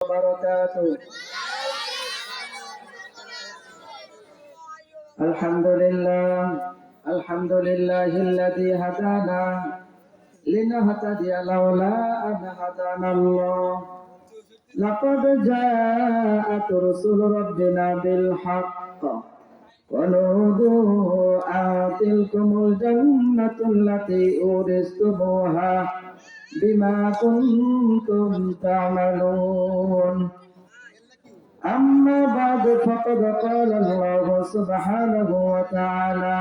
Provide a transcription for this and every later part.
وبركاته. الحمد لله الذي هدانا لنهتدي لولا أن هدانا الله. لقد جاءت رسل ربنا بالحق ونودوا أن تلكم الجنة التي أورثتموها بما كنتم تعملون. أما بعد فقد قال الله سبحانه وتعالى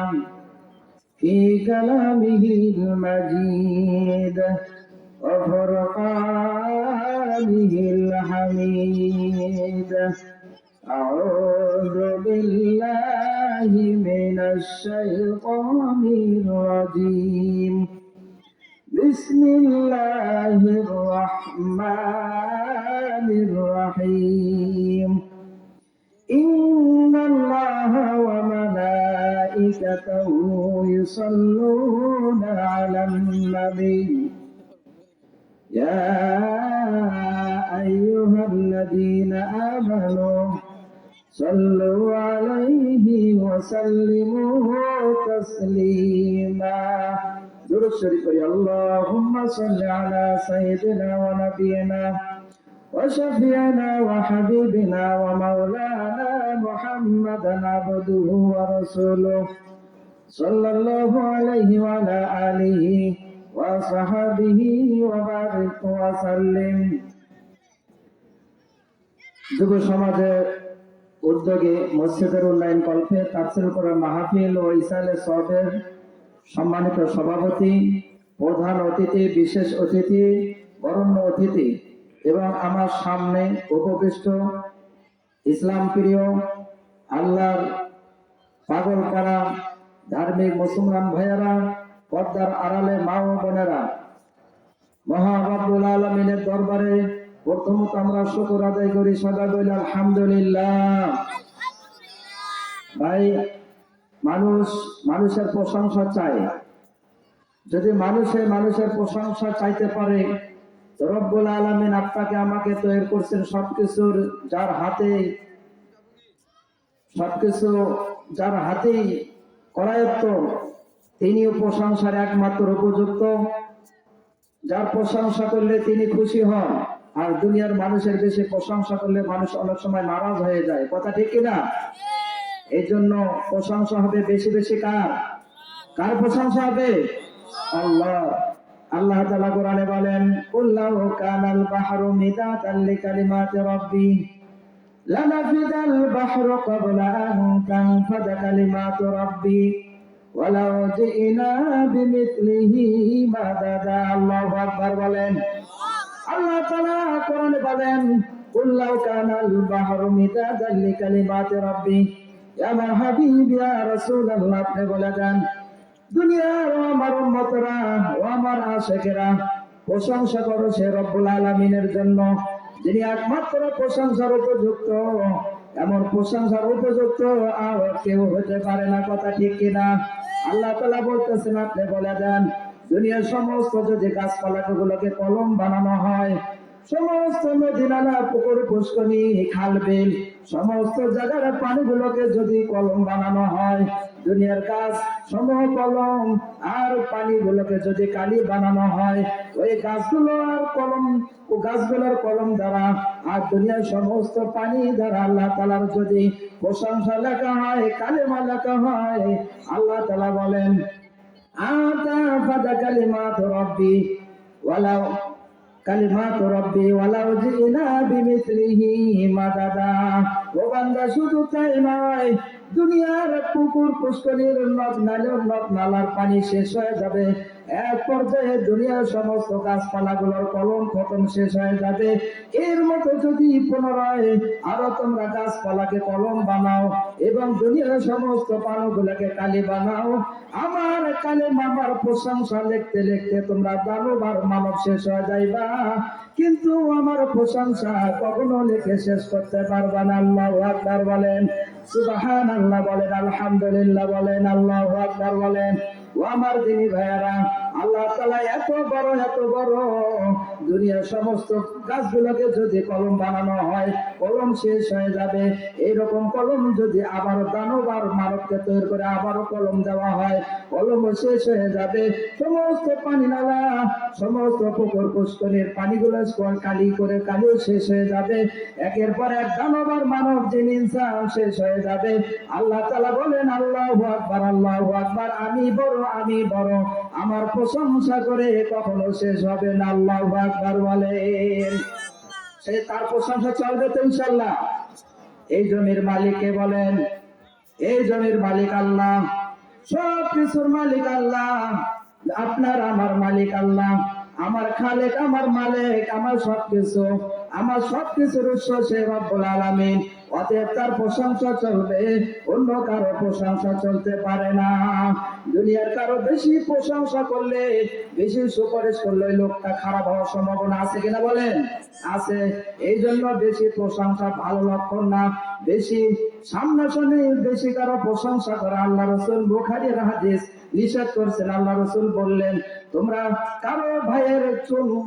في كلامه المجيد وفرقانه الحميد: أعوذ بالله من الشيطان الرجيم. بسم الله الرحمن الرحيم. إن الله وملائكته يصلون على النبي يا أيها الذين آمنوا صلوا عليه وسلموا تسليما. درود شريف اللهم صل على سيدنا ونبينا وشفيعنا وحبيبنا ومولانا محمدا عبده ورسوله صلى الله عليه وعلى آله وصحبه وبارك وسلم. যুব সমাজের উদ্যোগে মসজিদের উন্নয়ন কল্পে তাফসীর কোরআন মাহফিল ও ইসালে সওয়াবের সম্মানিত সভাপতি, প্রধান অতিথি, বিশেষ অতিথি, বরেণ্য অতিথি এবং আমার সামনে উপবিষ্ট ইসলাম প্রিয়, আল্লাহর পাগল করা ধার্মিক মুসলমান ভাইয়েরা, পর্দার আড়ালে মা ও বোনেরা, মহান রব্বুল আলামিনের দরবারে প্রথমত আমরা শুকর আদায় করি, সদা বলি আলহামদুলিল্লাহ। ভাই, মানুষের প্রশংসা চায়। যদি মানুষের প্রশংসা চাইতে পারে, রব্বুল আলামিন আপনাকে আমাকে তৈরি করছেন সবকিছুর যার হাতেই করায়ত্ত, তিনিও প্রশংসার একমাত্র উপযুক্ত। যার প্রশংসা করলে তিনি খুশি হন, আর দুনিয়ার মানুষের বেশি প্রশংসা করলে মানুষ অনেক সময় নারাজ হয়ে যায়। কথা ঠিক কিনা? এই জন্য প্রশংসা হবে বেশি বেশি কার প্রশংসা হবে? আল্লাহ তাআলা কোরআনে বলেন, কুল্লাহু কানাল বাহরু মিদাদান লিকালিমাতি রাব্বি লানাফিদাল বাহরু ক্বাবলা আন তানফাদা কালিমাতু রাব্বি ওয়ালাউ জিনা বিমিথলিহি মাদাদা। আল্লাহু আকবার বলেন। আল্লাহ তাআলা কোরআনে বলেন, কুল্লাহু কানাল বাহরু মিদাদান লিকালিমাতি রাব্বি। আমার হাবিব ইয়া রাসূলুল্লাহ, আপনি বলে দেন, দুনিয়ার আমার উম্মতরা ও আমার আশিকেরা প্রশংসা করো সে রব্বুল আলামিনের জন্য, যিনি একমাত্র প্রশংসার উপযুক্ত। এমন প্রশংসার উপযুক্ত আর কেউ হতে পারে না। কথা ঠিক কিনা? আল্লাহ তাআলা বলতেছেন, আপনি বলে দেন, দুনিয়ার সমস্ত যদি গাছপালাগুলোকে কলম বানানো হয়, সমস্ত নদী নালা পুকুর পুষ্করণী খাল বিল সমস্ত জায়গার পানিগুলোকে যদি কলম বানানো হয়, দুনিয়ার গাছ সমূহ কলম আর পানিগুলোকে যদি কালি বানানো হয়, ওই গাছগুলো আর কলম ও গাছগুলোর কলম দ্বারা আর দুনিয়ার সমস্ত পানি দ্বারা আল্লাহ তাআলার যদি প্রশংসা লেখা হয়, কালেমা লেখা হয়, আল্লাহ তাআলা বলেন, আতা ফাদা কালিমাতু রাব্বি ওয়ালাউ জিনা বিমিথলিহি মাদাদা। ও বান্দা, শুধু তাই নয়, দুনিয়ার পুকুর পুষ্করিণীর নদ নালার পানি শেষ হয়ে যাবে, এক পর্যায়ে দুনিয়ার সমস্ত গাছপালাগুলোর কলম খতম শেষ হয়ে যাবে। এর মতো যদি পুনরায় আরো তোমরা গাছপালাকে কলম বানাও এবং দুনিয়ার সমস্ত পানিগুলোকে কালি বানাও, আমার কালেমা আমার প্রশংসা লিখতে লিখতে তোমরা দানব আর মানব শেষ হয়ে যাইবা, কিন্তু আমার প্রশংসা কখনো লিখে শেষ করতে পারবা না। আল্লাহু আকবার বলেন, সুবহানাল্লাহ বলেন, আলহামদুলিল্লাহ বলেন, আল্লাহু আকবার বলেন। ও আমার দিনী ভাইয়েরা, আল্লাহ তাআলা এত বড় দুনিয়ার সমস্ত গাছগুলোকে যদি কলম বানানো হয়, কলম শেষ হয়ে যাবে। এইরকম কলম যদি আবার দানব আর মানবকে তৈরি করে আবারও কলম দেওয়া হয়, কলমও শেষ হয়ে যাবে। সমস্ত পানি নালা, সমস্ত পুকুর পুষ্করিণীর পানিগুলো কালিও শেষ হয়ে যাবে। একের পর এক দানব আর মানব যিনি ইনসান শেষ হয়ে যাবে। আল্লাহ তাআলা বলেন, আল্লাহু আকবার, আল্লাহু আকবার, আমি বড়, আমি বড়, আমার প্রশংসা করে কখনো শেষ হবে না। আল্লাহু আকবার বলেন। সে তার প্রশংসা চলবে তো ইনশাআল্লাহ। এই জমির মালিককে বলেন, এই জমির মালিক আল্লাহ, সব কিছুর মালিক আল্লাহ, আপনার আমার মালিক আল্লাহ, আমার খালেক, আমার মালিক, আমার সবকিছু, আমার সবকিছুর উৎস সে রব্বুল আলামিন। অতএব তার প্রশংসা চলবে, অন্য কারো প্রশংসা চলতে পারে না। দুনিয়ার কারো বেশি প্রশংসা করলে, বেশি সুপারিশ করলে ওই লোকটা খারাপ হওয়ার সম্ভাবনা আছে কিনা বলেন? আছে। এই জন্য বেশি প্রশংসা ভালো লক্ষণ না। বেশি সামনাসামনি বেশি কারো প্রশংসা করা আল্লাহ রাসূল বুখারীর হাদিস নিষেধ করছেন। আল্লাহ রাসূল বললেন, তোমরা কারো ভাইয়ের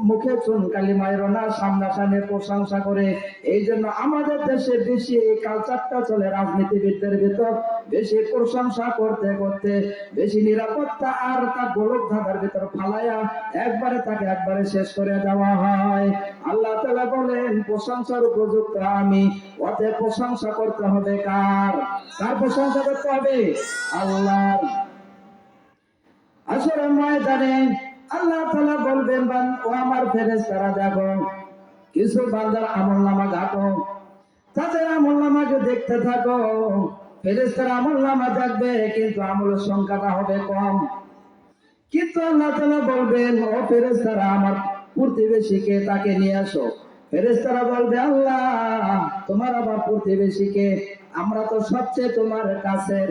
মুখে চুনকালি মাইরো না সামনাসামনি প্রশংসা করে। এই জন্য আমাদের দেশে বেশি এই কালচারটা চলে, রাজনীতিবিদদের ভিতর বেশি প্রশংসা করতে করতে বেশি নিরাপত্তা আর তার গোলক ধাঁধার ভিতর ফালাইয়া একবারে শেষ করে দেওয়া হয়। আল্লাহ তাআলা বলেন, প্রশংসার উপযুক্ত আমি, অতএব প্রশংসা করতে হবে কার? কার প্রশংসা করতে হবে? আল্লাহর। হাশরের ময়দানে আল্লাহ তাআলা বলবেন, ও আমার ফেরেশতারা, দেখো কিছু বান্দার আমলনামা ঘাটো, তাদের আমলনামাকে দেখতে থাকো। ফেরেশতারা আমলনামা দেখবে, কিন্তু আমলের সংখ্যাটা হবে কম। কিন্তু আল্লাহ তাআলা বলবেন, ও ফেরেশতারা, আমার প্রতিবেশীকে তাকে নিয়ে আসো। ফেরেশতারা বলবে, আল্লাহ তোমার আবার প্রতিবেশীকে, আমরা তো সবচেয়ে তোমার কাছের।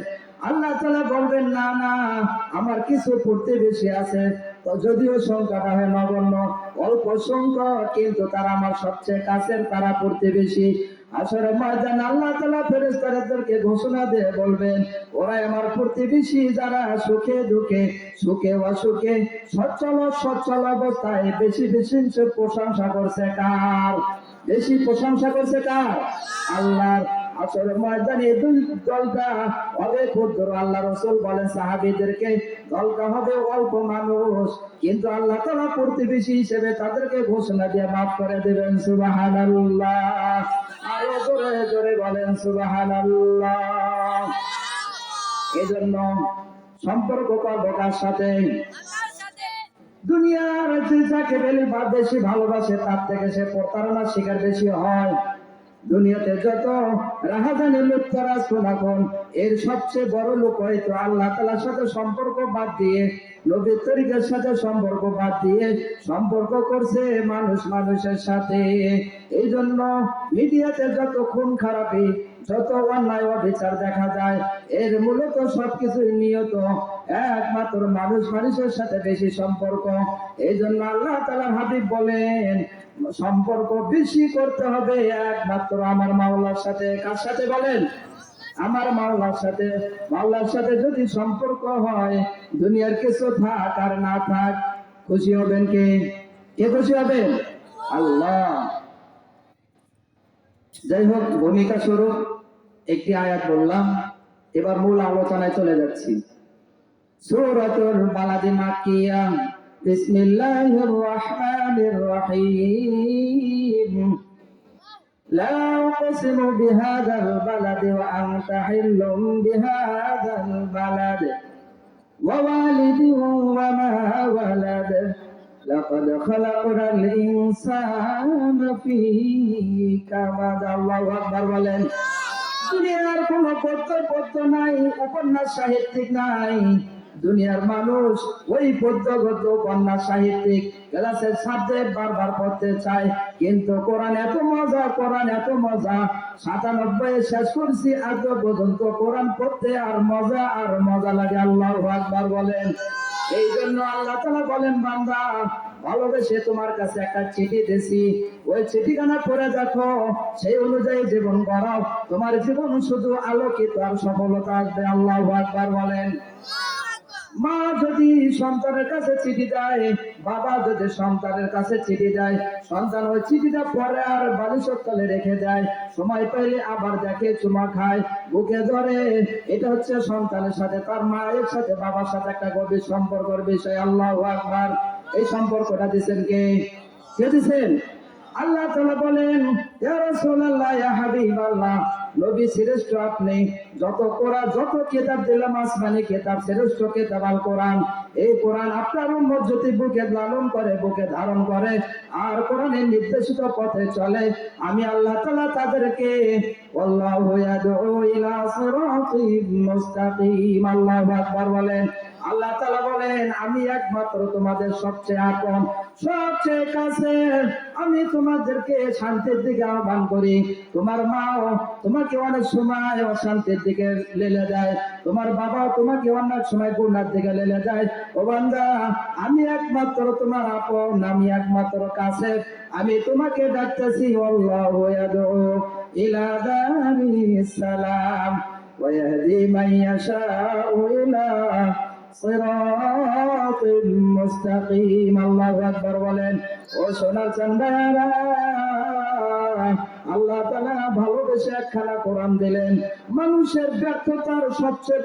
আল্লাহ তাআলা বলবেন, না না, আমার কিছু প্রতিবেশী আছে, তো যদিও সংখ্যাটা হয় নগণ্য, অল্প সংখ্যক, কিন্তু তারা আমার সবচেয়ে কাছের, তারা প্রতিবেশী। আসরে ময়দানে আল্লাহ তাআলা ফেরেশতাদেরকে ঘোষণা দিয়ে বলবেন, ওরাই আমার প্রতিবেশী, যারা সুখে দুঃখে, সুখে অসুখে, সচ্ছল অবস্থায় বেশি বেশি প্রশংসা করছে কার? বেশি প্রশংসা করছে কার? আল্লাহর। আসরে ময়দানে দুই দলটা হবে ক্ষুদ্র। আল্লাহ রাসূল বলেন সাহাবীদেরকে, দলটা হবে অল্প মানুষ, কিন্তু আল্লাহ তাআলা প্রতিবেশী হিসেবে তাদেরকে ঘোষণা দিয়ে মাফ করে দেবেন। সুবহানাল্লাহ। আরো জোরে জোরে বলেন সুবহানাল্লাহ। এজন্য সম্পর্ক করব কার সাথে? দুনিয়ার যে যাকে বেশি ভালোবাসে, তার থেকে সে প্রতারণার শিকার বেশি হয়। দুনিয়াতে যত রাহাজানি লুপ্তরা শোনাখন, এর সবচেয়ে বড় লোক হয়তো আল্লাহ তাআলার সাথে সম্পর্ক বাদ দিয়ে, নবীর তরিকার সাথে সম্পর্ক বাদ দিয়ে সম্পর্ক করছে মানুষের সাথে। এই জন্য মিডিয়াতে যত খুন খারাপি, যত অন্যায় অবিচার দেখা যায়, এর মূলত সবকিছুই নিয়ত একমাত্র মানুষের সাথে বেশি সম্পর্ক। এই জন্য আল্লাহ তাআলার হাবিব বলেন, সম্পর্ক বেশি করতে হবে একমাত্র আমার মাওলার সাথে। কার সাথে বলেন? আমার মাওলার সাথে। মাওলার সাথে যদি সম্পর্ক হয়, দুনিয়ার কিছু থাক আর না থাক, খুশি হবেন কে? কে খুশি হবেন? আল্লাহ। যাই হোক, ভূমিকা স্বরূপ একটি আয়াত বললাম, এবার মূল আলোচনায় চলে যাচ্ছি। সূরাতুল বালাদ মাক্কিয়া। বিসমিল্লাহির রহমানির রহিম। লা উকসিমু বিহাযাল বালাদি ওয়া আনতা হিল্লুম বিহাযাল বালাদ ওয়া ওয়ালিদিন ওয়া মা ওয়ালাদ লাকাদ খালাকনাল ইনসানা ফী কাবাদ। আল্লাহু আকবার বলেন। দুনিয়ার কোনো পদ্য নাই, উপন্যাস সাহিত্যিক নাই। দুনিয়ার মানুষ ওই পদ্যগত উপন্যাস সাহিত্যিক ক্লাসের সাবজেক্ট বারবার পড়তে চায়, কিন্তু কোরআন এত মজা, কোরআন এত মজা, ৯৭ শেষ করছি আজ পর্যন্ত কোরআন পড়তে আর মজা লাগে। আল্লাহু আকবার বলেন। এই জন্য আল্লাহ তাআলা বলেন, বান্দা ভালোবেসে তোমার কাছে একটা চিঠি দিয়েছি, ওই চিঠিখানা পড়ে দেখো, সেই অনুযায়ী জীবন গড়াও, তোমার জীবন শুধু আলোকিত আর সফলতা আসবে। আল্লাহু আকবার বলেন। মা যদি সন্তানের কাছে চিঠি দেয়, বাবা যদি সন্তানের কাছে চিঠি দেয়, সন্তান ওই চিঠিটা পরে আর বালিশের তলে রেখে দেয়, সময় পেলে আবার দেখে, চুমা খায়, বুকে ধরে। এটা হচ্ছে সন্তানের সাথে, তার মায়ের সাথে, বাবার সাথে একটা গভীর সম্পর্কের বিষয়। আল্লাহু আকবার। এই সম্পর্কটা দিচ্ছেন কে? কে দিচ্ছেন? আল্লাহ তাআলা বলেন, ইয়া রাসূলুল্লাহ, ইয়া হাবিবাল্লাহ, নবী শ্রেষ্ঠ আপনি। যত কোরআন, যত কিতাব দিলাম আসমানি কিতাব, শ্রেষ্ঠ কিতাব আল কোরআন। এই কোরআন আপনার উম্মত যদি বুকে লালন করে, বুকে ধারণ করে, আর কোরআনের নির্দেশিত পথে চলে, আমি আল্লাহ তাআলা তাদেরকে আল্লাহু ইয়াদউ ইলা সিরাতিম মুস্তাকিম। আল্লাহু আকবার বলেন। আল্লাহ তাআলা বলেন, আমি একমাত্র তোমাদের সবচেয়ে আপন, সবচেয়ে কাছে। আমি তোমাদেরকে শান্তির দিকে আহ্বান করি। তোমার মাও তোমাকে অনেক সময় অশান্তির দিকে লেলে দেয়, তোমার বাবাও তোমাকে অনেক সময় গুনার দিকে লেলে দেয়। ও বান্দা, আমি একমাত্র তোমার আপন, আমি একমাত্র কাছে। আমি তোমাকে ডাকতেছি, আল্লাহু ইয়াদউ ইলা দারিস সালাম ওয়া ইয়াহদি মান ইয়াশাউ ইলা সিরাতিম মুস্তাকিম। আল্লাহু আকবার বলেন। ও সোনার চান্দারা, আল্লাহ তাআলা ভালোবেসে একখানা কোরআন দিলেন। মানুষের ব্যর্থতার সবচেয়ে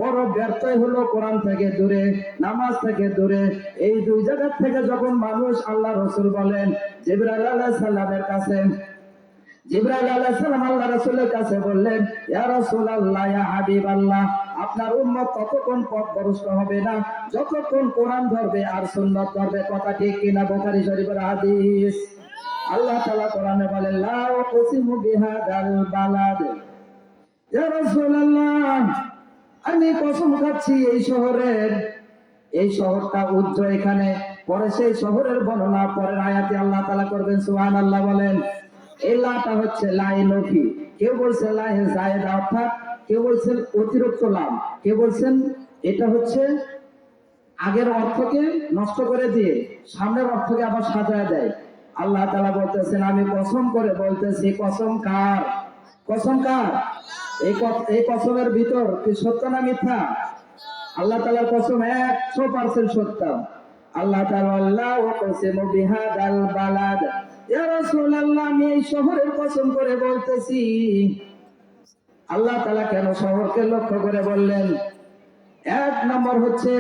বড় ব্যর্থই হলো কোরআন থেকে দূরে, নামাজ থেকে দূরে। এই দুই জায়গা থেকে যখন মানুষ, আল্লাহ রাসূল বলেন, জিবরাইল আলাইহিস সালামের কাছে, জিবরাইল আলাইহিস সালাম আল্লাহ রাসূলের কাছে বললেন, ইয়া রাসূলুল্লাহ, ইয়া হাবিবাল্লাহ, আপনার উম্মত ততক্ষণ পথভ্রষ্ট হবে না যতক্ষণ কোরআন ধরবে আর সুন্নাত ধরবে। কথা ঠিক কিনা? বুখারী শরীফের হাদিস। আল্লাহ তাআলা কোরআনে বলেন, লা উকসিমু বিহাদাল বালাদ, ইয়া রাসূলুল্লাহ, আমি কসম খাচ্ছি এই শহরের, এই শহরটা উজ্জ্বল। এখানে পরে সেই শহরের বর্ণনা পরের আয়াতে আল্লাহ তাআলা করবেন। সুবহানাল্লাহ বলেন। এই লাটা হচ্ছে লাই নফি, কেউ বলছেন লাই জায়েদা, অর্থাৎ কেউ বলছেন অতিরিক্ত লাম, কেউ বলছেন এটা হচ্ছে আগের অর্থকে নষ্ট করে দিয়ে সামনের অর্থকে আবার সাজায় দেয়। আল্লাহ তাআলা বলতেছেন, আমি কসম করে বলতেছি। কসম কার? কসম কার? এই কসমের ভিতর কি সত্য না মিথ্যা? আল্লাহ তাআলার কসম 100% সত্য। আল্লাহ তাআলা, আল্লাহু কসিমু বিহাদাল বালাদ, ইয়া রাসূলুল্লাহ, আমি এই শহরের কসম করে বলতেছি। আল্লাহ তাআলা কেন শহরকে লক্ষ্য করে বললেন? এক নম্বর হচ্ছে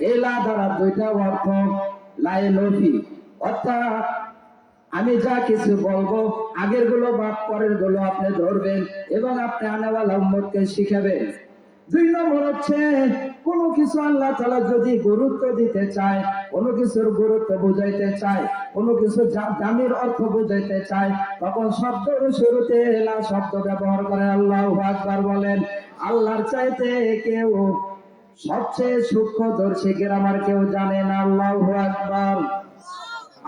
এই লা দ্বারা দুইটা অর্থ, লাই লফি, অর্থাৎ আমি যা কিছু বলবো আগের গুলো বা পরের গুলো আপনি ধরবেন এবং আপনি আনেওয়ালা উম্মতকে শিখাবেন। দুই নম্বর হচ্ছে কোনো কিছু আল্লাহ তাআলা যদি গুরুত্ব দিতে চায়, কোনো কিছুর গুরুত্ব বুঝাইতে চায়, কোনো কিছু দামির অর্থ বুঝাইতে চায়, তখন শব্দের শুরুতে লা শব্দ ব্যবহার করে। আল্লাহু আকবার বলেন। আল্লাহর চাইতে কেউ সবচেয়ে সূক্ষ্মদর্শী গ্রামার কেউ জানে না। আল্লাহু আকবার।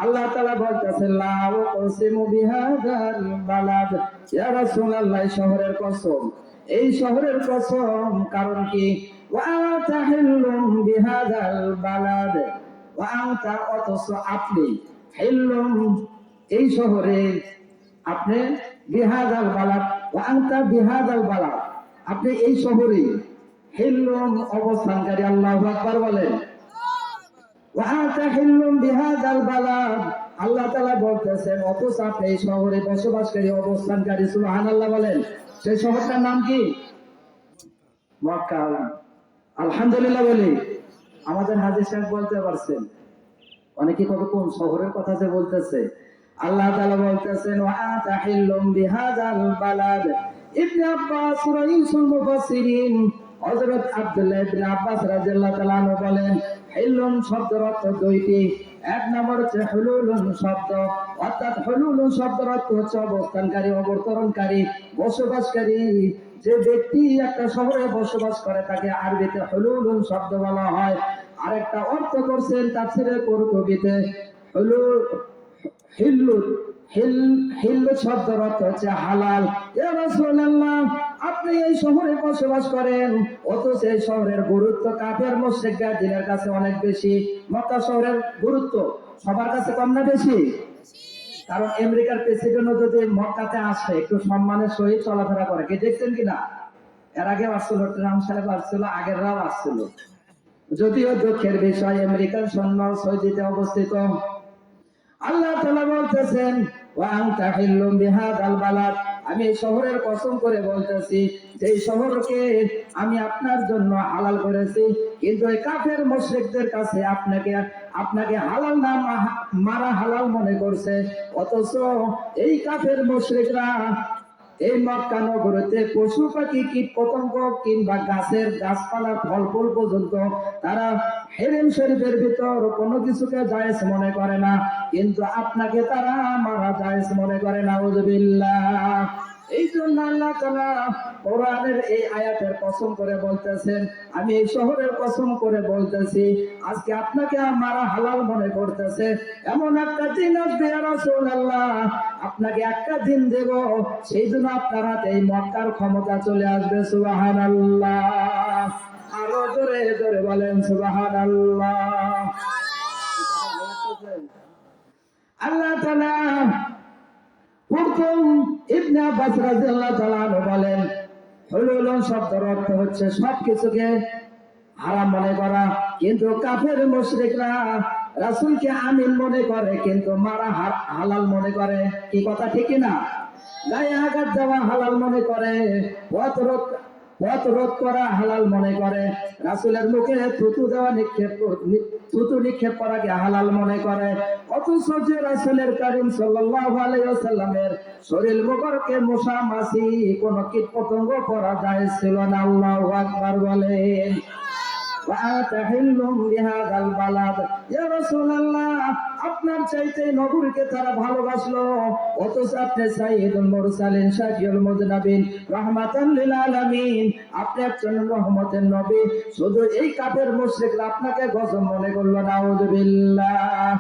আল্লাহ তাআলা বলতেছেন, লা উকসিমু বিহাদাল বালাদ, ইয়া রাসূলুল্লাহ, শহরের কসম, এই শহরের কসম। কারণ কি? ওয়া আনতা হিল্লুম বিহাদাল বালাদ, ওয়া আনতা, অথচ আপনি, হিল্লুম, এই শহরে, আপনি, বিহাদাল বালাদ, ওয়া আনতা বিহাদাল বালাদ, আপনি এই শহরে, হিল্লুম, অবস্থানকারী। আল্লাহু আকবার বলেন। আল্লাহ তাআলা বলতেছেন, অথচ আপনি এই শহরে বসবাসকারী, অবস্থানকারী। সুবহানাল্লাহ বলেন। সেই শহরটার নাম কি? মক্কা। আলহামদুলিল্লাহ বলি। আমাদের হাজী সাহেব বলতে পারছেন। অনেকে কত কোন শহরের কথা যে বলতেছে। আল্লাহ তাআলা বলতেছেন, ওয়া আতা হিল্লুম বিহাদাল বালাদ। ইবনে আব্বাস রাইসুল মুফাসসিরিন হযরত আব্দুল্লাহ ইবনে আব্বাস রাদিয়াল্লাহু তাআলা আনহু বলেন, হিল্লুম শব্দের অর্থ দুইটি। এক নম্বর হচ্ছে হুলুলুন শব্দ, অর্থাৎ হুলুলুন শব্দের অর্থ হচ্ছে অবস্থানকারী, অবতরণকারী, বসবাসকারী। যে ব্যক্তি একটা শহরে বসবাস করে তাকে আরবিতে হুলুলুন শব্দ বলা হয়। আরেকটা অর্থ করছেন তাফসীরে কুরতুবীতে, হিল্লুল, হিল্লু শব্দের অর্থ হচ্ছে হালাল। ইয়া রাসূলুল্লাহ, আপনি এই শহরে বসবাস করেন, অথচ এই শহরের গুরুত্ব কাফের মুশরিকদের কাছে অনেক বেশি। মক্কা শহরের গুরুত্ব সবার কাছে কম না বেশি? কারণ আমেরিকার প্রেসিডেন্টও যদি মক্কাতে আসে একটু সম্মানের সহিত চলাফেরা করে, কে দেখছেন কিনা? এর আগে আসছিল, ট্রাম্প সাহেব আসছিল, আগেররাও আসছিল। যদিও দুঃখের বিষয় আমেরিকার সৈন্য সৌদিতে অবস্থিত। আল্লাহ তাআলা বলতেছেন ওয়া আনতা হিল্লুম বিহাদাল বালাদ, আমি শহরের কসম করে বলতেছি এই শহরকে আমি আপনার জন্য হালাল করেছি, কিন্তু এই কাফের মুশরিকদের কাছে আপনাকে আপনাকে হালাল না মারা হালাল মনে করছে। অথচ এই কাফের মুশরিকরা এই মক্কা নগরীতে পশু পাখি কীট পতঙ্গ কিংবা গাছের গাছপালা ফল ফুল পর্যন্ত তারা হেরেম শরীফের ভিতর কোনো কিছুকে জায়েজ মনে করে না, কিন্তু আপনাকে তারা মারা জায়েজ মনে করে। নাউযুবিল্লাহ। এই জন্য আল্লাহ তাআলা কোরআনের এই আয়াতের কসম করে বলতেছেন আমি এই শহরের কসম করে বলতেছি আজকে আপনাকে মারা হালাল মনে করতেছে। এমন একটা দিন আসবে ইয়া রাসূলুল্লাহ, আপনাকে একটা দিন দেব, সেই জন্য আপনার হাতে এই মক্কার ক্ষমতা চলে আসবে। সুবহানাল্লাহ। আরো জোরে জোরে বলেন সুবহানাল্লাহ। আল্লাহ তাআলা প্রথম ইবনে আব্বাস রাদিয়াল্লাহু তাআলা বলেন হুলুল শব্দের অর্থ হচ্ছে সবকিছুকে হারাম মনে করা, কিন্তু কাফের মুশরিকরা রাসূলকে আমিন মনে করে কিন্তু মারা হালাল মনে করে। কি কথা ঠিক না? গায়ে আঘাত দেওয়া হালাল মনে করে, পথ রোধ করা হালাল মনে করে, রাসূলের মুখে থুতু দেওয়া থুতু নিক্ষেপ করাকে হালাল মনে করে। অথচ যে রাসূলের কারীম সাল্লাল্লাহু আলাইহি ওয়াসাল্লামের শরীর মুবারকে মশা মাছি কোন কীট পতঙ্গ পড়া যায় ছিল না। আল্লাহু আকবার বলেন। আপনার চাইতে নবীকে তারা ভালোবাসলো, অথচ আপনি সাইয়্যিদুল মুরসালিন শাফিউল মুযনাবিন রাহমাতাল লিল আলামিন, আপনি একজন রহমতের নবী, শুধু এই কাফের মুশরিকরা আপনাকে গজব মনে করলো। নাউযুবিল্লাহ।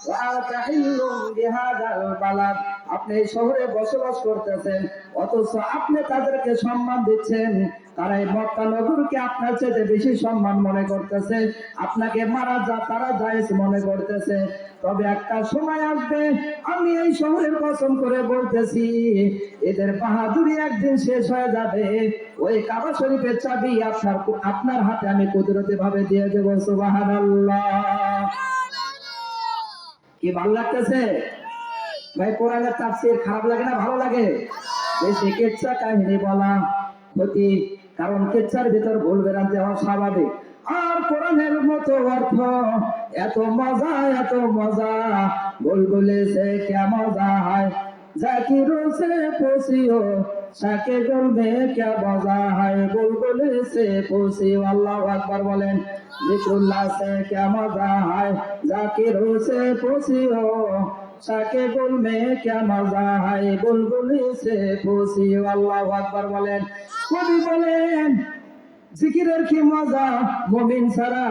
ওয়া তাহিল্লুম বিহাদাল বালাদ, আপনি এই শহরে বসবাস করতেছেন অথচ আপনি তাদেরকে সম্মান দিচ্ছেন, তারা এই মক্কা নগরীকে আপনার চেয়ে বেশি সম্মান মনে করতেছে, আপনাকে মারা তারা জায়েজ মনে করতেছে। তবে একটা সময় আসবে, আমি এই শহরের কসম করে বলতেছি এদের বাহাদুরি একদিন শেষ হয়ে যাবে, ওই কাবা শরীফের চাবি আপনার হাতে আমি কুদরতি ভাবে দিয়ে দেব। সুবহানাল্লাহ। কি ভালো লাগতেছে ভাই? কোরআনের তাফসীর খারাপ লাগে না ভালো লাগে? বেশি কেচ্ছা কাহিনী বলা ক্ষতি, কারণ কেচ্ছার ভিতর ভুল ভ্রান্তি হওয়া স্বাভাবিক। আর কোরআনের মতো অর্থ এত মজা বুলবুলে সে কে মজা হয়, জাকিরোं से पूछियो শাকে गुल में क्या मजा है, बुलबुले से पूछियो। আল্লাহু আকবার বলেন। जिक्रुल्लाह से क्या मजा है, জাকিরোं से पूछियो শাকে गुल में क्या मजा है, बुलबुले से पूछियो। আল্লাহু আকবার বলেন। কবি বলেন জিকিরের কি মজা, মুমিন ছাড়া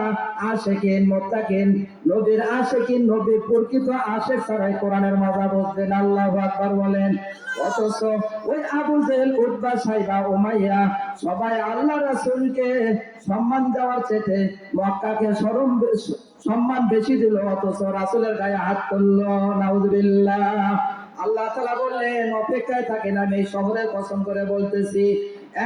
আশিকিন মুত্তাকিন, নবীর আশিকিন নবীর প্রকৃত আশিক ছাড়াই কোরআনের মজা বুঝবেন। আল্লাহু আকবার বলেন। অথচ ওই আবু জেহেল, উতবা, সাইবা, উমাইয়া সবাই আল্লাহ রাসূলকে সম্মান দেওয়ার চেয়ে মক্কাকে সম্মান বেশি দিল, অথচ রাসূলের গায়ে হাত তুললো। নাউযুবিল্লাহ। আল্লাহ তাআলা বললেন অপেক্ষায় থাকেন, আমি এই শহরের কসম করে বলতেছি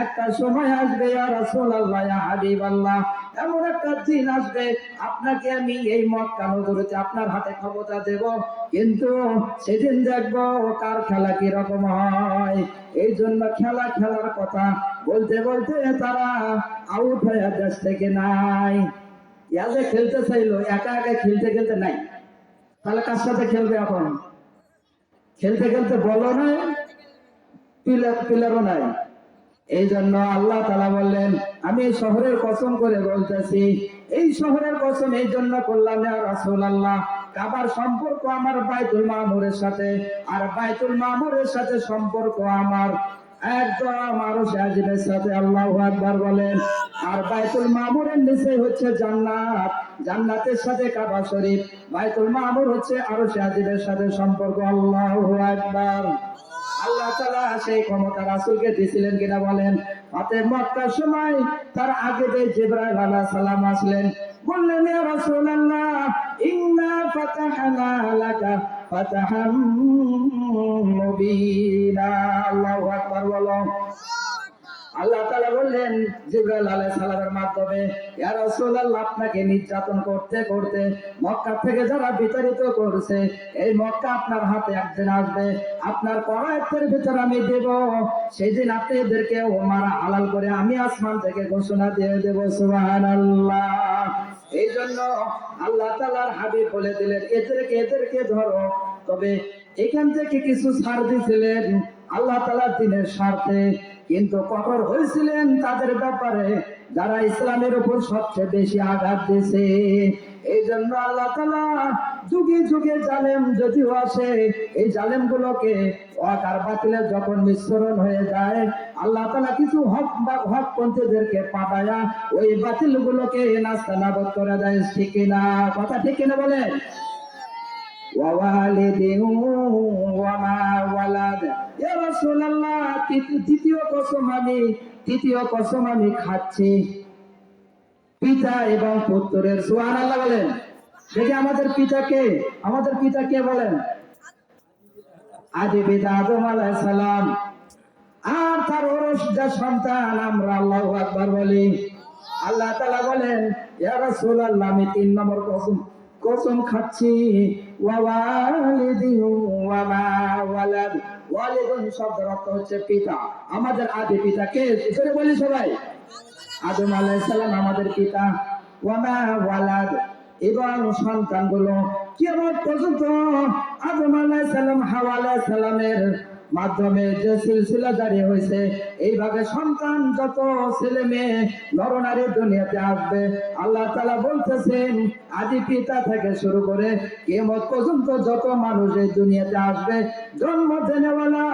একটা সময় আসবে ইয়া রাসূলুল্লাহ, ইয়া হাবিবাল্লাহ, এমন একটা দিন আসবে আপনাকে আমি এই মক্কা নগরীতে আপনার হাতে ক্ষমতা দেব, কিন্তু সেদিন দেখবো কার খেলা কি রকম হয়। এই জন্য খেলার কথা বলতে বলতে তারা আউট হয়ে দেশ থেকে নাই। যে খেলতে চাইলো একা খেলতে নাই, তাহলে কার সাথে খেলবে? এখন খেলতে বলো নাই, পিলারও নাই। এই জন্য আল্লাহ তাআলা বললেন আমি এই শহরের কসম করে বলতেছি, এই শহরের কসম এই জন্য করলাম ইয়া রাসূলুল্লাহ, কাবার সম্পর্ক আমার বাইতুল মামুরের সাথে, আর বাইতুল মামুরের সাথে সম্পর্ক আমার একদম আরশে আজিমের সাথে। আল্লাহু আকবার বলেন। আর বাইতুল মামুরের নিচে হচ্ছে জান্নাত, জান্নাতের সাথে কাবা শরীফ, বাইতুল মামুর হচ্ছে আরশে আজিমের সাথে সম্পর্ক। আল্লাহু আকবার। আল্লাহ তাআলা সেই ক্ষমতা রাসূলকে দিয়েছিলেন কিনা বলেন? ফাতে মক্কার সময় তার আগে যে জিবরাইল আলাইহিস সালাম আসলেন, বললেন ইয়া রাসূলুল্লাহ ইন্না ফাতাহনা লাকা ফাতাহাম মুবিনা। আল্লাহু আকবার বলো। আল্লাহ তাআলা বললেন জিবরাইল আলাইহিস সালামের মাধ্যমে, ইয়া রাসূলুল্লাহ, আপনাকে নির্যাতন করতে করতে মক্কা থেকে যারা বিতাড়িত করেছে, এই মক্কা আপনার হাতে একদিন আসবে, আপনার করায়তের ভিতর আমি দেব, সেদিন আপনি এদেরকে মারা হালাল করে আমি আসমান থেকে ঘোষণা দিয়ে দেব। সুবহানাল্লাহ। এই জন্য আল্লাহ তাআলার হাবিব বলে দিলেন, এদেরকে ধরো। তবে এখান থেকে কিছু ছাড় দিয়েছিলেন আল্লাহ তাআলার দ্বীনের স্বার্থে, কিন্তু কঠোর হয়েছিলেন তাদের ব্যাপারে যারা ইসলামের উপর সবচেয়ে বেশি আঘাত দিয়েছে। এই জন্য আল্লাহ তাআলা যুগে যুগে জালেম যদিও আসে, এই জালেম গুলোকে হক আর বাতিলের যখন মিশ্রণ হয়ে যায়, আল্লাহ তাআলা কিছু হক পন্থীদেরকে পাঠায়া ওই বাতিল গুলোকে নাস্তানাবুদ করে দেয়। ঠিক কিনা? কথা ঠিক কিনা বলে? ওয়ালিদিন ওয়া মা ওয়ালাদ। ইয়া রাসূলুল্লাহ, তৃতীয় কসম আমি খাচ্ছি পিতা এবং পুত্রের। সুবহানাল্লাহ বলেন। দেখি আমাদের পিতা কে? আমাদের পিতা কে বলেন? আদি পিতা আদম আলাইহিস সালাম, আর তার ওরসজাত সন্তান আমরা আল্লাহু আকবার বলি। আল্লাহ তাআলা বলেন, ইয়া রাসূলুল্লাহ, আমি 3 নম্বর কসম খাচ্ছি, ওয়া ওয়ালিদিন ওয়া মা ওয়ালাদ। ওয়ালিদিন শব্দের অর্থ হচ্ছে পিতা। আমাদের আদি পিতা কে? জোরে বলি সবাই। আদম আলাইহিস সালাম আমাদের পিতা। ওয়া মা ওয়ালাদ, এবং সন্তানগুলো কিয়ামত পর্যন্ত আদম আলাইহিস সালাম হাওয়া আলাইহিস সালামের মাধ্যমে যে সিলসিলা জারি হয়েছে, এইভাবে সন্তান যত ছেলে মেয়ে নরনারী দুনিয়াতে আসবে, আল্লাহ তাআলা বলতেছেন আদি পিতা থেকে শুরু করে কিয়ামত পর্যন্ত যত মানুষ এই দুনিয়াতে আসবে, জন্ম দেনেওয়ালা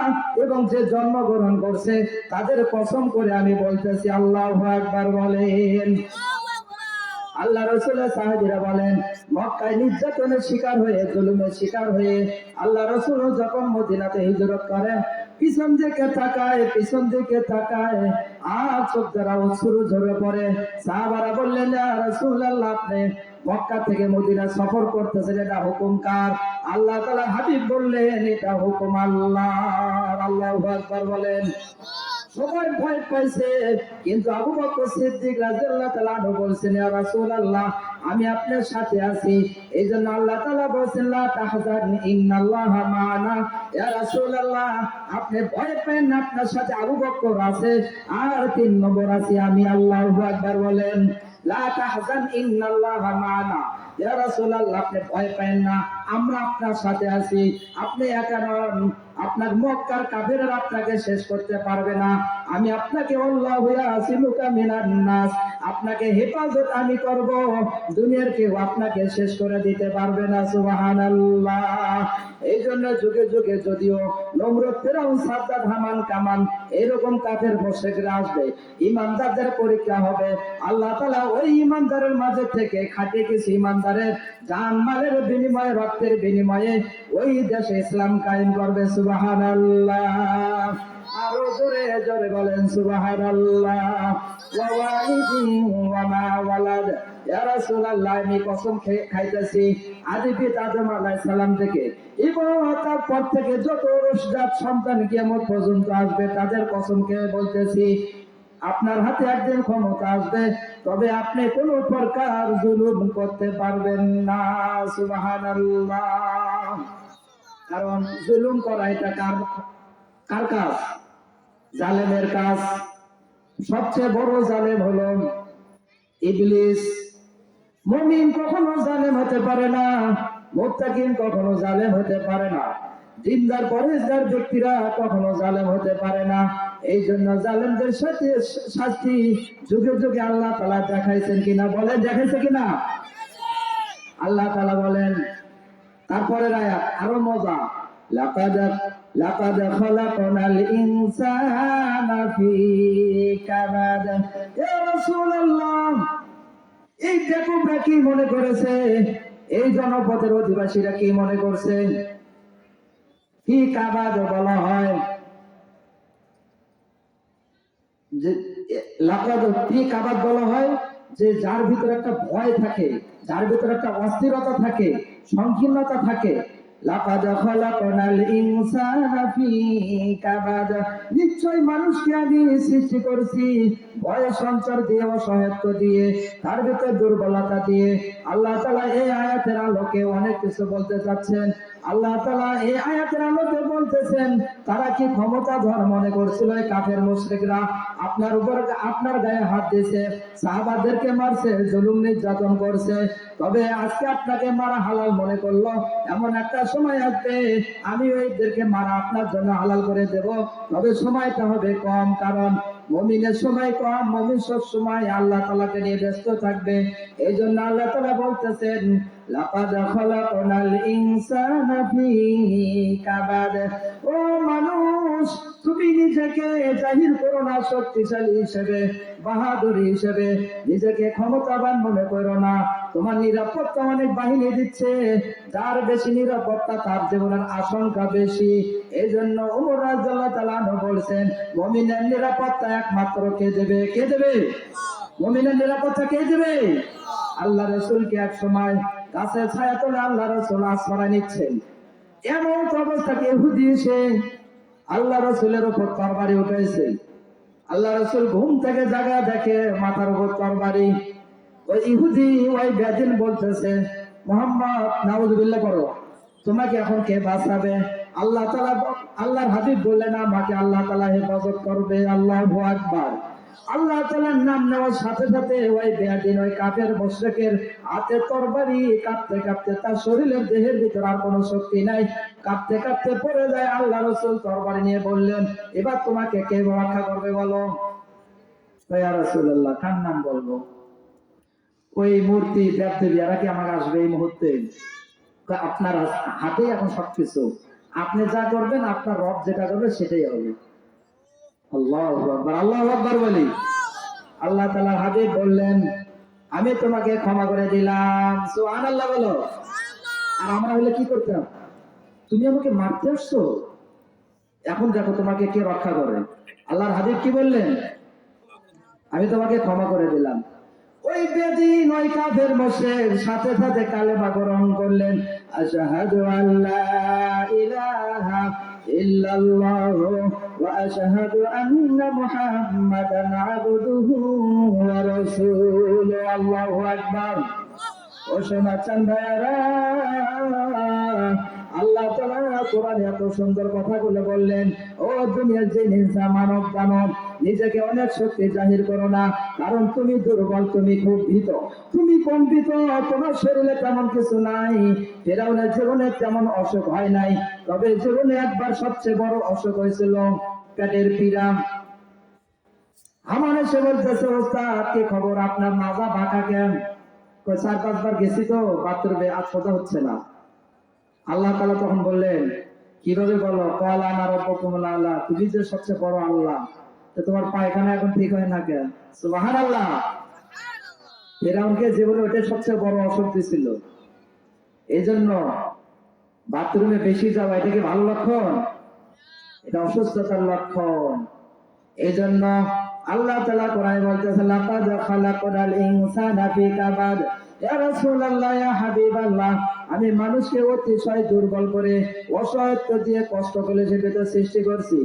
এবং যে জন্মগ্রহণ করছে, তাদের কসম করে আমি বলতেছি, আল্লাহু আকবার বলেন। আল্লাহ রাসূলের সাহাবীরা বলেন, মক্কায় নির্যাতনের শিকার হয়ে, জুলুমের শিকার হয়ে আল্লাহ রাসূল যখন মদিনাতে হিজরত করেন, পিছন দিকে তাকায় আর চোখ দ্বারা অশ্রু ঝরে পড়ে। সাহাবারা বললেন, ইয়া রাসূলুল্লাহ, আপনি মক্কা থেকে মদিনা সফর করতেছেন, এটা হুকুম কার? আল্লাহ তাআলার হাবিব বললেন, এটা হুকুম আল্লাহর। আল্লাহু আকবার বলেন। সবাই ভয় পাইছে, কিন্তু আবু বকর সিদ্দিক রাদিয়াল্লাহু তাআলা আনহু বলছেন, ইয়া রাসূলুল্লাহ, আমি আপনার সাথে আছি। এইজন্য আল্লাহ তাআলা বলেন, লা তাহজান ইন্নাল্লাহা মা'ানা। ইয়া রাসূলুল্লাহ, আপনি ভয় পেন না, আপনার সাথে আবু বকর আছে, আর 3 নম্বর আছি আমি। আল্লাহু আকবার বলেন। লা তাহজান ইন্নাল্লাহা মা'ানা। ইয়া রাসূলুল্লাহ, আপনি ভয় পেন না, আমরা আপনার সাথে আছি। আপনি একা নন, আপনার মক্কার কাফেররা আপনাকে শেষ করতে পারবে না। আমি আপনাকে আল্লাহু ইয়াসিমুকা মিনান নাস, আপনাকে হেফাজত আমি করব, দুনিয়ার কেউ আপনাকে শেষ করে দিতে পারবে না। সুবহানাল্লাহ। এই জন্য যুগে যুগে যদিও নমরুদ, ফিরআউন, সাদ্দাত, হামান, কামান এরকম কাফের মুশরিকরা আসবে, ঈমানদারদের পরীক্ষা হবে। আল্লাহ তাআলা ওই ঈমানদারের মাঝে থেকে খাঁটি কিছু ঈমানদারের জান মালের বিনিময়ে, রক্তের বিনিময়ে ওই দেশে ইসলাম কায়েম করবে। সুবহানাল্লাহ। আরো জোরে জোরে বলেন সুবহানাল্লাহ। ওয়া ওয়ালিদিন ওয়া মা ওয়ালাদ। ইয়া রাসূলুল্লাহ, আমি কসম খাইতেছি আদি পিতা আদম আলাইহিস সালাম থেকে এবং তারপর থেকে যত ওরসজাত সন্তান কিয়ামত পর্যন্ত আসবে, তাদের কসম খেয়ে বলতেছি, আপনার হাতে একদিন ক্ষমতা আসবে, তবে আপনি কোন প্রকার জুলুম করতে পারবেন না। সুবহানাল্লাহ। কারণ জুলুম করা এটা কার কাজ? জালেমের কাজ। সবচেয়ে বড় জালেম হলো ইবলিস। মুমিন কখনো জালেম হতে পারে না, মুত্তাকিন কখনো জালেম হতে পারে না, দিনদার পরেশগার ব্যক্তিরা কখনো জালেম হতে পারে না। এই জন্য জালেমদের সাথে শাস্তি যুগে যুগে আল্লাহ তাআলা দেখাইছেন কিনা? বলেন, দেখাইছে কিনা? আল্লাহ তাআলা বলেন, তারপরের আয়াত আরো মজা, লাকাদ খালাকনাল ইনসানা ফি কাবাদ। ইয়া রাসূলুল্লাহ, এই বেকুবরা কি মনে করেছে, এই জনপদের অধিবাসীরা কি মনে করছে? ফি কাবাদ বলা হয় যে, লাকাদ ফি কাবাদ বলা হয় যে যার ভিতরে একটা ভয় থাকে, যার ভিতরে একটা অস্থিরতা থাকে, সংকীর্ণতা থাকে, লাকাদ খালাকনাল ইনসানা ফি কাবাদ, নিশ্চয় মানুষকে আমি সৃষ্টি করেছি ভয় সঞ্চার দিয়ে, অসহায়ত্ব দিয়ে, তার ভিতরে দুর্বলতা দিয়ে। আল্লাহ তাআলা এই আয়াতের আলোকে অনেক কিছু বলতে চাচ্ছেন। আল্লাহ তাআলা এই আয়াতের আলোকে বলতেছেন, তারা কি ক্ষমতাধর মনে করছিল এই কাফের মুশরিকরা? আপনার উপর, আপনার গায়ে হাত দিয়েছে, সাহাবাদেরকে মারছে, জুলুম নির্যাতন করছে, তবে আজকে আপনাকে মারা হালাল মনে করলো। এমন একটা সময় আসবে আমি ওইদেরকে মারা আপনার জন্য হালাল করে দেব, তবে সময়টা হবে কম, কারণ মুমিনের সময় কম, মুমিন সব সময় আল্লাহ তাআলাকে নিয়ে ব্যস্ত থাকবে। এই জন্য আল্লাহ তাআলা বলতেছেন, লাকাদ খালাকনাল ইনসানা ফি কাবাদ। ও মানুষ, তুমি নিজেকে জাহির করো না শক্তিশালী হিসেবে, বাহাদুর হিসেবে, নিজেকে ক্ষমতাবান মনে করো না। তোমার নিরাপত্তা অনেক বাহিনী দিচ্ছে, যার বেশি নিরাপত্তা তার জীবনের আশঙ্কা বেশি। এই জন্য ওমর রাদিয়াল্লাহু তাআলা আনহু বলছেন, মুমিনের নিরাপত্তা একমাত্র কে দেবে? কে দেবে? মুমিনের নিরাপত্তা কে দেবে? আল্লাহ রাসূলকে এক সময় গাছের ছায়া তলে আল্লাহ রাসূল আশ্রয় নিচ্ছেন, এমন অবস্থাকে ইহুদি এসে আল্লাহ রাসূলের উপর তরবারি উঠাইছে। আল্লাহ রাসূল ঘুম থেকে জাগা দেখে মাথার উপর তরবারি। ওই ইহুদি, ওই বেদিন বলতেছে, মুহাম্মদ, নাউযুবিল্লাহ করো, তোমাকে এখন কে বাঁচাবে? আল্লাহ তাআলা, আল্লাহর হাবিব বললেন, আমাকে আল্লাহ তাআলা হেফাজত করবে। আল্লাহু আকবার। আল্লাহ তাআলার নাম নেওয়ার সাথে সাথে ওই বেদিন, ওই কাফের মুশরিকের হাতে তরবারি, কাঁপতে কাঁপতে তার শরীরের দেহের ভিতর আর কোনো শক্তি নাই, কাঁপতে কাঁপতে পড়ে যায়। আল্লাহ রাসূল তরবারি নিয়ে বললেন, এবার তোমাকে কে রক্ষা করবে বলো? ইয়া রাসূলুল্লাহ, কার নাম বলবো? ওই মূর্তি দেবদেবী এরা কি আমার আসবে এই মুহূর্তে? আপনার হাতেই এখন সবকিছু, আপনি যা করবেন, আপনার রব যেটা করবে সেটাই হবে। আল্লাহু আকবার, আল্লাহু আকবার বলি। আল্লাহ তাআলার হাবিব বললেন, আমি তোমাকে ক্ষমা করে দিলাম। সুবহানাল্লাহ বলো। আর আমরা হলে কি করতাম? তুমি আমাকে মারতে আসছো, এখন দেখো তোমাকে কে রক্ষা করে। আল্লাহর হাবিব কি বললেন? আমি তোমাকে ক্ষমা করে দিলাম। ওই বেদিন, ওই কাফের মুশরিক সাথে সাথে কালেমা গ্রহণ করলেন, আশহাদু আল্লা ইলাহা ইল্লাল্লাহু ওয়া আশহাদু আন্না মুহাম্মাদান আবদুহু ওয়া রাসূলুহু। আল্লাহু আকবার। ও শোনাচ্ছেন ভাইরা, আল্লাহ তাআলা কোরআনে এত সুন্দর কথাগুলো বললেন। ও দুনিয়ার যে নির্জা মানব দানব, নিজেকে অনেক শক্তি জাহির করো না, কারণ তুমি দুর্বল, তুমি খুব ভীত, তুমি কম্পিত, তোমার শরীরে তেমন কিছু নাই। ফেরাউনের জীবনে তেমন অসুখ হয় নাই, তবে জীবনে একবার সবচেয়ে বড় অসুখ হয়েছিল পেটের পীড়া। আমার এসে বলতেছে, ওস্তাদ কি খবর, আপনার মাজা বাঁকা কেন? 4-5 বার গেছি তো বাথরুমে, আজ সোজা হচ্ছে না। আল্লাহ তাআলা তখন বললেন, কিভাবে বলো? ক্বালা আনা রাব্বুকুমুল আ'লা, তুমি যে সবচেয়ে বড় আল্লাহ, তো তোমার পায়খানা এখন ঠিক হয় না কেন? সুবহানাল্লাহ। ফিরআউনকে জীবনে ওটা সবচেয়ে বড় অসুখ ছিল। এই জন্য বাথরুমে বেশি যাওয়া, এটা কি ভালো লক্ষণ? এটা অসুস্থতার লক্ষণ। এই জন্য আল্লাহ তাআলা কোরআনে বলতেছেন, লাকাদ খালাকনাল ইনসানা ফি কাবাদ। ইয়া রাসূলুল্লাহ, ইয়া হাবিবাল্লাহ, আমি মানুষকে অতিশয় দুর্বল করে, অসহায়ত্ব দিয়ে, কষ্ট করে জীবিত সৃষ্টি করছি।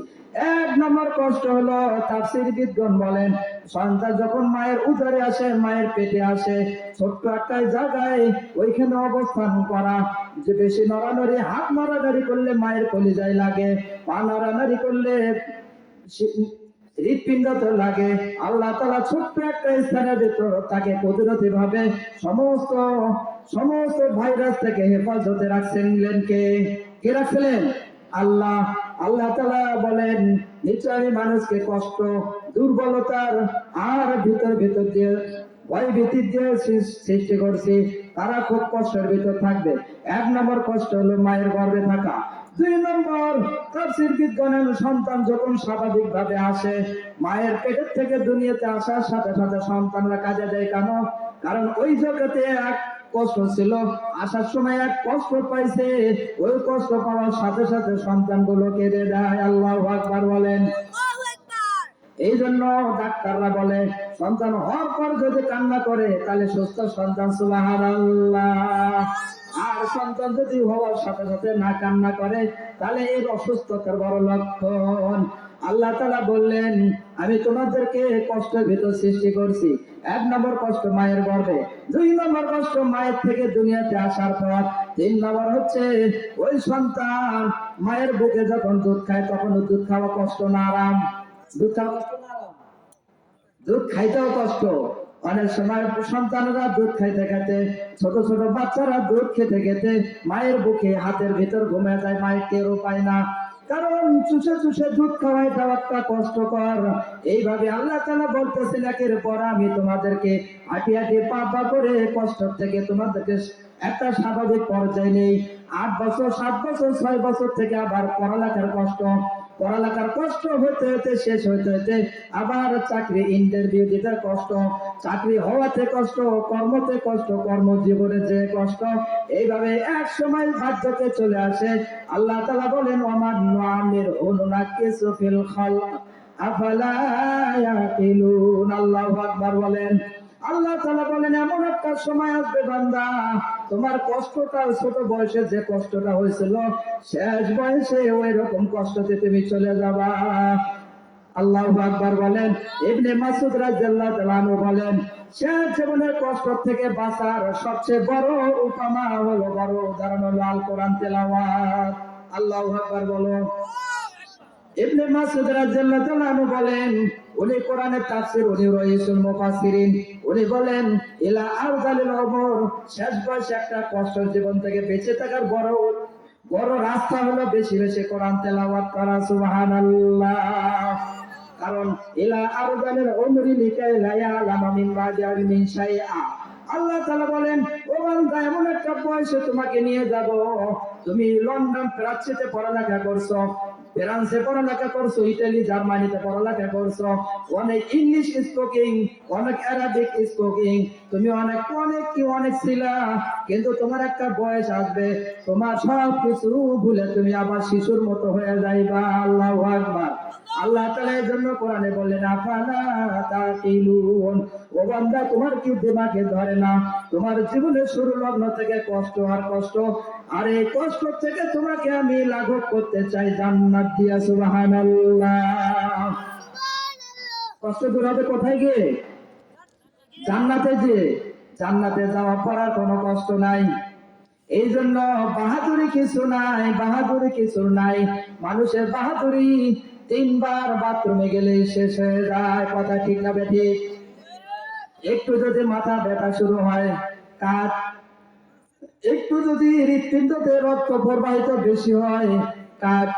1 নম্বর কষ্ট হলো, তাফসীরবিদগণ বলেন, সন্তান যখন মায়ের উদরে আসে, মায়ের পেটে আসে, ছোট্ট একটা জায়গায় ওইখানে অবস্থান করা, যে বেশি নড়ানড়ি, হাত নড়ানড়ি করলে মায়ের কলিজায় লাগে, পা নড়ানড়ি করলে হৃৎপিণ্ডতে লাগে। আল্লাহ তাআলা ছোট্ট একটা স্থানের ভিতর তাকে কুদরতি ভাবে সমস্ত সমস্ত ভাইরাস থেকে হেফাজতে রাখছিলেন। কে রাখছিলেন? আল্লাহ। আল্লাহ তাআলা বলেন, নিশ্চয় আমি মানুষকে কষ্ট, দুর্বলতার আর ভিতর ভিতর দিয়ে, ভয় ভীতি দিয়ে সৃষ্টি করছি, তারা খুব কষ্টের ভিতর থাকবে। 1 নম্বর কষ্ট হলো মায়ের গর্ভে থাকা। 2 নম্বর, তাফসীরবিদগণের সন্তান যখন স্বাভাবিক ভাবে আসে, মায়ের পেটের থেকে দুনিয়াতে আসার সাথে সাথে সন্তানরা কাজে দেয় কেন? কারণ ওই জগতে এক কষ্ট ছিল, আসার সময় এক কষ্ট পাইছে, ওই কষ্ট পাওয়ার সাথে সাথে সন্তানগুলো কেঁদে দেয়। আল্লাহু আকবার বলেন। এই জন্য ডাক্তাররা বলে, সন্তান হওয়ার পর যদি কান্না করে তাহলে সুস্থ সন্তান। সুবহানাল্লাহ। আর সন্তান যদি হওয়ার সাথে সাথে না কান্না করে তাহলে এর অসুস্থতার বড় লক্ষণ। আল্লাহ তাআলা বললেন, আমি তোমাদেরকে কষ্টের ভিতর সৃষ্টি করছি। 1 নম্বর কষ্ট মায়ের গর্ভে, 2 নম্বর কষ্ট মায়ের থেকে দুনিয়াতে আসার পর, 3 নম্বর হচ্ছে ওই সন্তান মায়ের বুকে যখন দুধ খায় তখন দুধ খাওয়া কষ্ট না আরাম? দুধ খাওয়া কষ্ট না আরাম? দুধ খাইতেও কষ্ট। অনেক সময় সন্তানরা দুধ খাইতে খাইতে, ছোট ছোট বাচ্চারা দুধ খেতে খেতে মায়ের বুকে হাতের ভিতর ঘুমে যায়, মায়ের টেরও পায় না। কারণ চুষে চুষে দুধ খাওয়া এটা একটা কষ্টকর। এইভাবে আল্লাহ তাআলা বলতেছেন, একের পর আমি তোমাদেরকে হাঁটি হাঁটি পা পা করে কষ্ট থেকে তোমাদেরকে একটা স্বাভাবিক পর্যায়ে নেই। 8 বছর, 7 বছর, 6 বছর থেকে আবার পড়ালেখার কষ্ট, পড়ালেখার কষ্ট হতে হতে শেষ হতে হতে আবার চাকরি ইন্টারভিউ দিতে কষ্ট, চাকরি হওয়াতে কষ্ট, কর্মতে কষ্ট, কর্মজীবনে যে কষ্ট। এইভাবে এক সময় বাধ্যকে চলে আসে। আল্লাহ তাআলা বলেন, ওমান নুআমির উনুনাকিসু ফিল খালক আফালা ইয়াকিলুন। আল্লাহু আকবার বলেন। আল্লাহ তাআলা বলেন, এমন একটা সময় আসবে বান্দা, তোমার কষ্টটা ছোট বয়সে যে কষ্টটা হয়েছিল, শেষ বয়সে ওই রকম কষ্টতে তুমি চলে যাবা। আল্লাহু আকবার বলেন। ইবনে মাসউদ রাদিয়াল্লাহু তাআলা আনহু বলেন, শেষ জীবনের কষ্ট থেকে বাঁচার সবচেয়ে বড় উপমা হলো, বড় উদাহরণ হলো আল কোরআন তেলাওয়াত। আল্লাহু আকবার বলো। ইবনে মাসউদ রাদিয়াল্লাহু তাআলা আনহু বলেন, উনি কোরআনের তাফসীর, উনি রাইসুল মুফাসসিরিন, উনি বলেন, ইলা আরজালিল উমর, শেষ বয়সে একটা কষ্টের জীবন থেকে বেঁচে থাকার বড় বড় রাস্তা হলো বেশি বেশি কোরআন তেলাওয়াত করা। সুবহানাল্লাহ। কারণ ইলা আরজালিল উমরি লিকাই লা ইয়ালামা মিন বাদি ইলমিন শাইআ। আল্লাহ তাআলা বলেন, ও বান্দা, এমন একটা বয়সে তোমাকে নিয়ে যাব, তুমি লন্ডন প্রাচ্যতে পড়ালেখা করছো, ফ্রান্সে পড়ালেখা করছো, ইতালি জার্মানিতে পড়ালেখা করছো, অনেক ইংলিশ স্পিকিং, অনেক অ্যারাবিক স্পিকিং, তুমি অনেক অনেক কি অনেক ছিলা। কিন্তু তোমার একটা বয়স আসবে, তোমার সব কিছু ভুলে তুমি আবার শিশুর মতো হয়ে যাইবা। আল্লাহু আকবার। আল্লাহ তাআলা এর জন্য কোরআনে বললেন, আফালা তাকিলুন। ও বান্দা, তোমার কি দিমাগে ধরে না? তোমার জীবনের শুরু লগ্ন থেকে কষ্ট আর কষ্ট, আর এই কষ্ট থেকে তোমাকে আমি লাঘব করতে চাই জান্নাত দিয়া। সুবহানাল্লাহ। কষ্ট দূর হবে কোথায় গিয়ে? জান্নাতে যে। জান্নাতে যাওয়া পড়ার কোনো কষ্ট নাই। এই জন্য বাহাদুরি কিছু নাই, বাহাদুরি কিছু নাই। মানুষের বাহাদুরি 3 বার বাথরুমে গেলে শেষ হয়ে যায়। কথা ঠিক না বেঠিক? একটু যদি মাথা ব্যথা শুরু হয়, কাট। একটু যদি হৃৎপিণ্ডতে রক্ত প্রবাহিত বেশি হয়, কাট।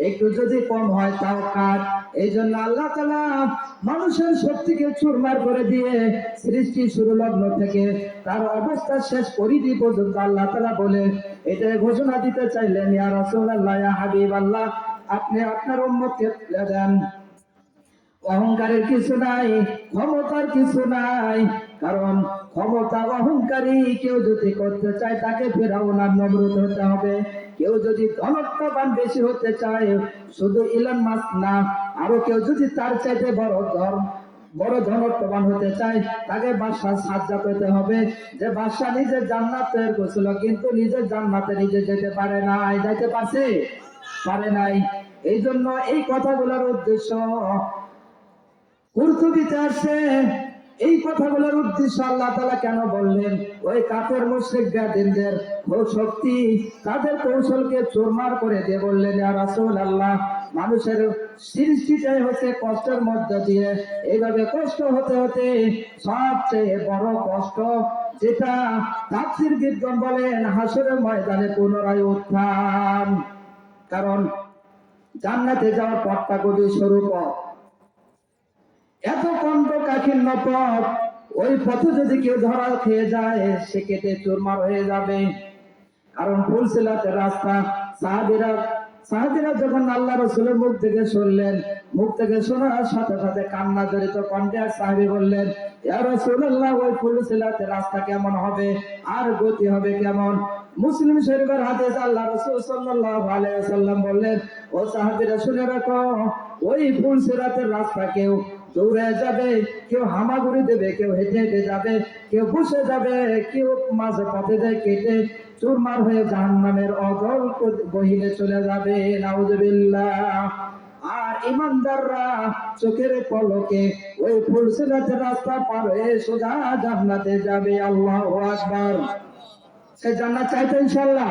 একটু যদি কম হয়, তাও কাট। এই জন্য আল্লাহ তাআলা মানুষের শক্তিকে চুরমার করে দিয়ে সৃষ্টি শুরু লগ্ন থেকে তার অবস্থা শেষ পরিধি পর্যন্ত আল্লাহ তাআলা বলে এটা ঘোষণা দিতে চাইলেন, ইয়া রাসূলুল্লাহ, ইয়া হাবিবাল্লাহ, আপনি আপনার উম্মতকে বলে দেন, অহংকারের কিছু নাই, ক্ষমতার কিছু নাই। কারণ ক্ষমতা অহংকারী কেউ যদি করতে চায়, তাকে ফেরাউন আর নমরুদ হতে হবে। কেউ যদি ধনত্ববান বেশি হতে চায়, শুধু ইলন মাস্ক না, আরো কেউ যদি তার চাইতে বড় ধনত্ববান হতে চায়, তাকে বাদশাহ সাজ্জাদ হতে হবে। যে বাদশাহ নিজে জান্নাত তৈরি করেছিল, কিন্তু নিজের জান্নাতে নিজে যেতে পারে নাই। যাইতে পারছে? পারে নাই। এই জন্য এই কথাগুলোর উদ্দেশ্য কুরতুবিতে আসছে। এই কথাগুলোর উদ্দেশ্য আল্লাহ তাআলা কেন বললেন? ওই কাফের মুশরিক বেঈমানদের শক্তি, তাদের কৌশলকে চুরমার করে দিয়ে বললেন, ইয়া রাসূলুল্লাহ, মানুষের সৃষ্টিটাই হচ্ছে কষ্টের মধ্যে দিয়ে। এইভাবে কষ্ট হতে হতে সবচেয়ে বড় কষ্ট, যেটা তাফসীরবিদগণ বলেন, হাসরের ময়দানে পুনরায় উত্থান। কারণ জান্নাতে যাওয়ার পথটা খুবই সরু পথ, এত কণ্টকাকীর্ণ পথ। ওই পথে যদি কেউ ধরা খেয়ে যায়, সে কেটে চুরমার হয়ে যাবে। কারণ ফুলসিরাতের রাস্তা। সাহাবীরা যখন আল্লাহ রাসূলের মুখ থেকে শুনলেন, মুখ থেকে শোনার সাথে সাথে কান্না জড়িত কণ্ঠে এক সাহাবী বললেন, ইয়া রাসূলুল্লাহ, ওই ফুলসিরাতের রাস্তা কেমন হবে আর গতি হবে কেমন? মুসলিম শরীফের হাদিস, আল্লাহ রাসূল সাল্লাল্লাহু আলাইহি ওয়াসাল্লাম বললেন, ও সাহাবীরা শুনে রাখো, ওই ফুলসিরাতের রাস্তা কেউ দৌড়ে যাবে, কেউ হামাগুড়ি দেবে, কেউ হেঁটে হেঁটে যাবে, কেউ বসে যাবে, কেউ মাঝে পথে যায় কেটে চুরমার হয়ে জাহান্নামের অগল গহীনে চলে যাবে। নাউযুবিল্লাহ। আর ইমানদাররা চোখের পলকে ওই ফুলসিরাতের রাস্তা পার হয়ে সোজা জান্নাতে যাবে। আল্লাহু আকবার। সে জান্নাত চাইতো ইনশাআল্লাহ?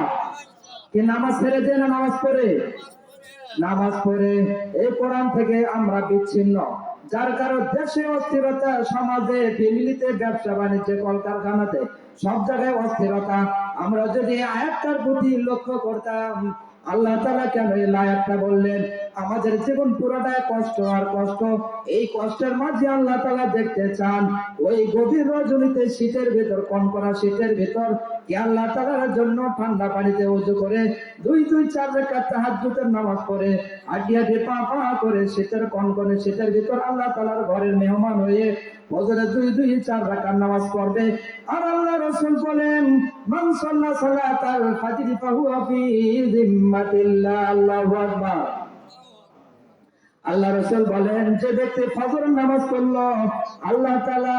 কি নামাজ ছেড়ে দিয়ে না নামাজ পড়ে? নামাজ পড়ে। এই কোরআন থেকে আমরা বিচ্ছিন্ন, যার কারণে দেশে অস্থিরতা, সমাজে, ফ্যামিলিতে, ব্যবসা বাণিজ্যে, কলকারখানাতে সব জায়গায় অস্থিরতা। আমরা যদি আয়াতটার প্রতি লক্ষ্য করতাম, আল্লাহ তাআলা কেন এই আয়াতটা বললেন? আমাদের জীবন পুরোটাই কষ্ট আর কষ্ট। এই কষ্টের মাঝে আল্লাহ তাআলা দেখতে চান ওই গভীর রজনীতে শীতের ভিতর, কনকনা শীতের ভিতর কি আল্লাহ তাআলার জন্য ঠান্ডা পানিতে ওযু করে 2-4 রাকাত তাহাজ্জুদের নামাজ পড়ে আড্ডি আড্ডি পা পা করে শীতের কনকনে শীতের ভিতর আল্লাহ তাআলার ঘরের মেহমান হয়ে ফজরে 2-4 রাকাত নামাজ পড়বে। আর আল্লাহ রাসূল বলেন, মান সাল্লা সালাতাল ফাজরি ফাহুয়া ফি জিম্মাতিল্লাহ। আল্লাহু আকবার। আল্লাহ রাসূল বলেন, যে ব্যক্তি ফজরের নামাজ পড়লো, আল্লাহ তাআলা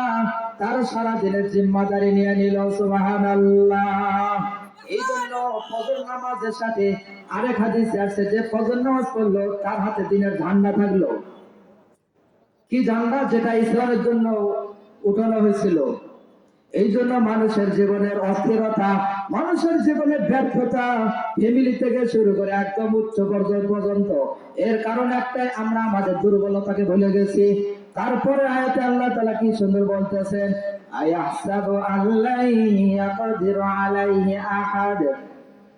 তার সারা দিনের জিম্মাদারি নিয়ে নিল। সুবহানাল্লাহ। এই জন্য ফজর নামাজের সাথে আরেক হাদিসে আছে যে ফজর নামাজ পড়লো তার হাতে দিনের ঝান্ডা থাকলো। কি ঝান্ডা? যেটা ইসলামের জন্য উঠানো হয়েছিল। এই জন্য মানুষের জীবনের অস্থিরতা, মানুষের জীবনের ব্যর্থতা, ফ্যামিলি থেকে শুরু করে একদম উচ্চ পর্যায় পর্যন্ত, এর কারণ একটাই, আমরা আমাদের দুর্বলতাকে ভুলে গেছি। তারপরে আয়াতে আল্লাহ তাআলা কি সুন্দর বলতেছেন, আয়াহসাবু আল্লা ইয়াকদিরু আলাইহি আহাদ।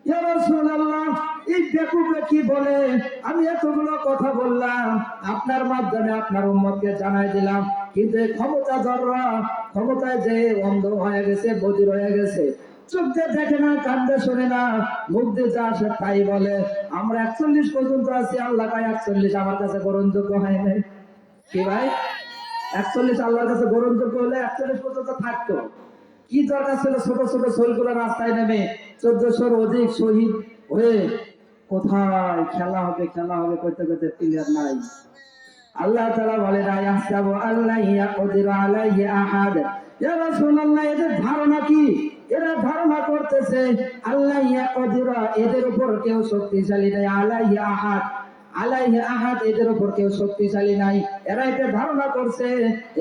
ইয়া রাসূলুল্লাহ, এই বেকুবে কি বলে? আমি এতগুলো কথা বললাম, আপনার মাধ্যমে আপনার উম্মতকে জানাই দিলাম, কিন্তু ক্ষমতাধররা ক্ষমতায় যে অন্ধ হয়ে গেছে, বধির হয়ে গেছে, চোখ দিয়ে দেখে না, কান দিয়ে শোনে না, মুখ দিয়ে যা আসে তাই বলে। আমরা 41 পর্যন্ত আছি, আল্লাহ কয় 41 আমার কাছে গ্রহণযোগ্য হয় নাই। কি ভাই? 41 আল্লাহর কাছে গ্রহণযোগ্য হলে 41 পর্যন্ত থাকতো। কি দরকার ছিল ছোট ছোট শৈলগুলো রাস্তায় নেমে 1400-র অধিক শহীদ হয়ে কোথায় খেলা হবে খেলা হবে করতে করতে প্লেয়ার নাই। আল্লাহ তাআলা বলেন, আয়াহসাবু আল্লা ইয়াকদিরু আলাইহি আহাদ। ইয়া রাসূলুল্লাহ, এদের ধারণা কি? এরা ধারণা করতেছে আল্লাহ ইয়াকদিরু, এদের উপর কেউ শক্তিশালী নাই, আলাইহি আহাদ, আলাইহি আহাদ, এদের উপর কেউ শক্তিশালী নাই। এরা এটা ধারণা করছে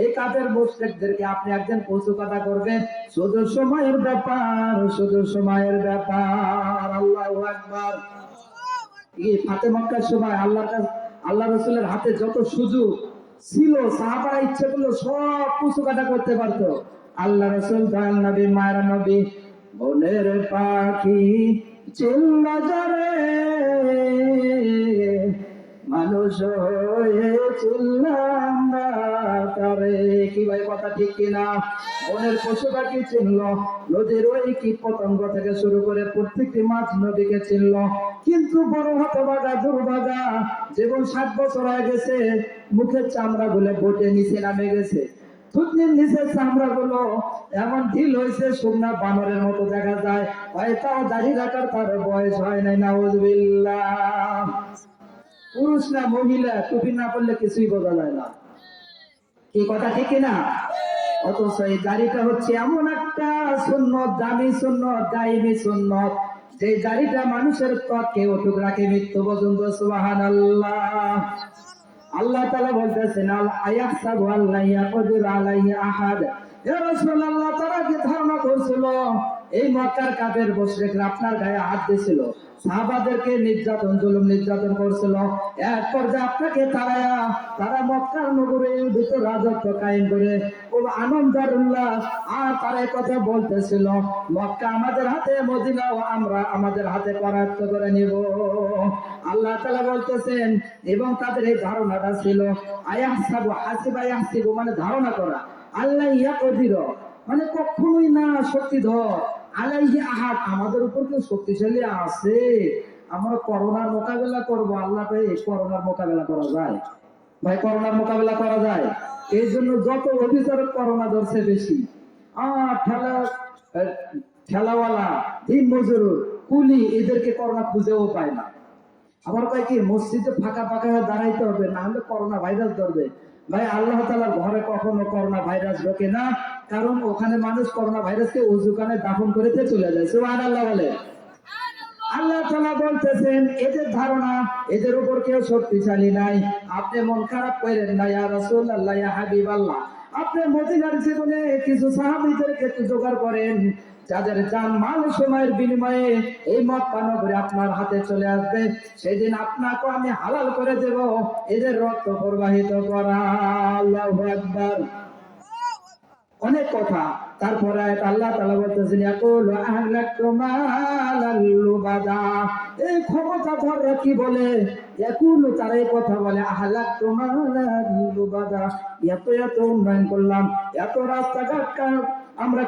এই কাদের মুশরিকদেরকে আপনি একজন পশু কথা করবেন, শুধু সময়ের ব্যাপার, শুধু সময়ের ব্যাপার। আল্লাহু আকবার। এই ফাতে মক্কার সময় আল্লাহ রাসূলের হাতে যত সুযোগ ছিল, সাহাবারা ইচ্ছে করলো সব পশু কাটা করতে পারতো। আল্লাহ রাসূল দয়াল নবী, মায়ের নবী, বনের পাখি চিল্লা জরে মানুষ হয়ে চিল্লাম না তারে। কি ভাই কথা ঠিক কিনা? বনের পশু পাখি চিনল, নদীর ওই কীট পতঙ্গ থেকে শুরু করে প্রত্যেকটি মাছ নদীকে চিনল, কিন্তু বড় হতভাগা দুর্ভাগা, জীবন 7 বছর হয়ে গেছে, মুখের চামড়া গুলো বটে নিচে নামে গেছে, থুতনির নিচের চামড়া গুলো এমন ঢিল হয়েছে শুকনা বানরের মতো দেখা যায়। হয়তো দাড়ি রাখার তার বয়স হয় নাই। নাউযুবিল্লাহ। পুরুষ না মহিলা, টুপি না পড়লে কিছুই বোঝা যায় না। কি কথা ঠিক কিনা? অথচ এই দাড়িটা হচ্ছে এমন একটা সুন্নত, দামি সুন্নত, দাইমি সুন্নত, যে দাড়িটা মানুষের ত্বককে অটুট রাখে মৃত্যু পর্যন্ত। সুবহানাল্লাহ। আল্লাহ তাআলা বলতেছেন, আল আয়াহসাবু আল্লা ইয়াকদিরু আলাইহি আহাদ। ইয়া রাসূলুল্লাহ, তারা কি ধারণা করছিল এই মক্কার কাফের মুশরিকরা আপনার গায়ে হাত দিয়েছিল, সাহাবাদেরকে নির্যাতন জুলুম নির্যাতন করছিল, এক পর্যায়ে আপনাকে তারা মক্কার নগরীর ভিতর রাজত্ব কায়েম করে খুব আনন্দ আর উল্লাস, আর তারা কথা বলতেছিল মক্কা আমাদের হাতে, মদিনাও আমরা আমাদের হাতে করায়ত্ত করে নিব। আল্লাহ তাআলা বলতেছেন, এবং তাদের এই ধারণাটা ছিল আয়াহসাবু, হাসিবা ইয়াহসিবু মানে ধারণা করা, আল্লাহ ইয়াকদিরু মানে কখনোই না শক্তিধর, আলাইহি আহাদ আমাদের উপর কেউ শক্তিশালী আছে, আমরা করোনার মোকাবেলা করব। আল্লাহ কয় করোনার মোকাবেলা করা যায়? ভাই করোনার মোকাবেলা করা যায়? এই জন্য যত অফিসার করোনা ধরছে বেশি, আর ঠেলাওয়ালা, দিন মজুর, কুলি, এদেরকে করোনা খুঁজেও পায় না। আবার কয় কি মসজিদে ফাঁকা ফাঁকা হয়ে দাঁড়াইতে হবে, না হলে করোনা ভাইরাস ধরবে। ভাই আল্লাহ তাআলার ঘরে কখনো করোনা ভাইরাস ঢোকে না, কারণ ওখানে মানুষ করোনা ভাইরাসকে ওযুখানে দাফন করেতে চলে যায়। সুবহানাল্লাহ বলে। আল্লাহ তাআলা বলতেছেন এদের ধারণা এদের উপর কেউ শক্তিশালী নাই। আপনি মন খারাপ করেন না ইয়া রাসূলুল্লাহ, ইয়া হাবিবাল্লাহ। আপনি মদিনার জীবনে কিছু সাহাবীদেরকে জোগাড় করেন যাদের জান মাল সময়ের বিনিময়ে এই মক্কা নগরে আপনার হাতে চলে আসবে, সেদিন আপনাকে আমি হালাল করে দেব এদের রক্ত প্রবাহিত করা। আল্লাহু আকবার। অনেক কথা। তারপরে আল্লাহ তাআলা বলতেছেন ইয়াকুলু আহলাকতু মালাল লুবাদা। এই ক্ষমতাধররা কি বলে? ইয়াকুলু, তারা এই কথা বলে আহলাকতু মালাল লুবাদা। এত এত উন্নয়ন করলাম, এত রাস্তাঘাট আমরা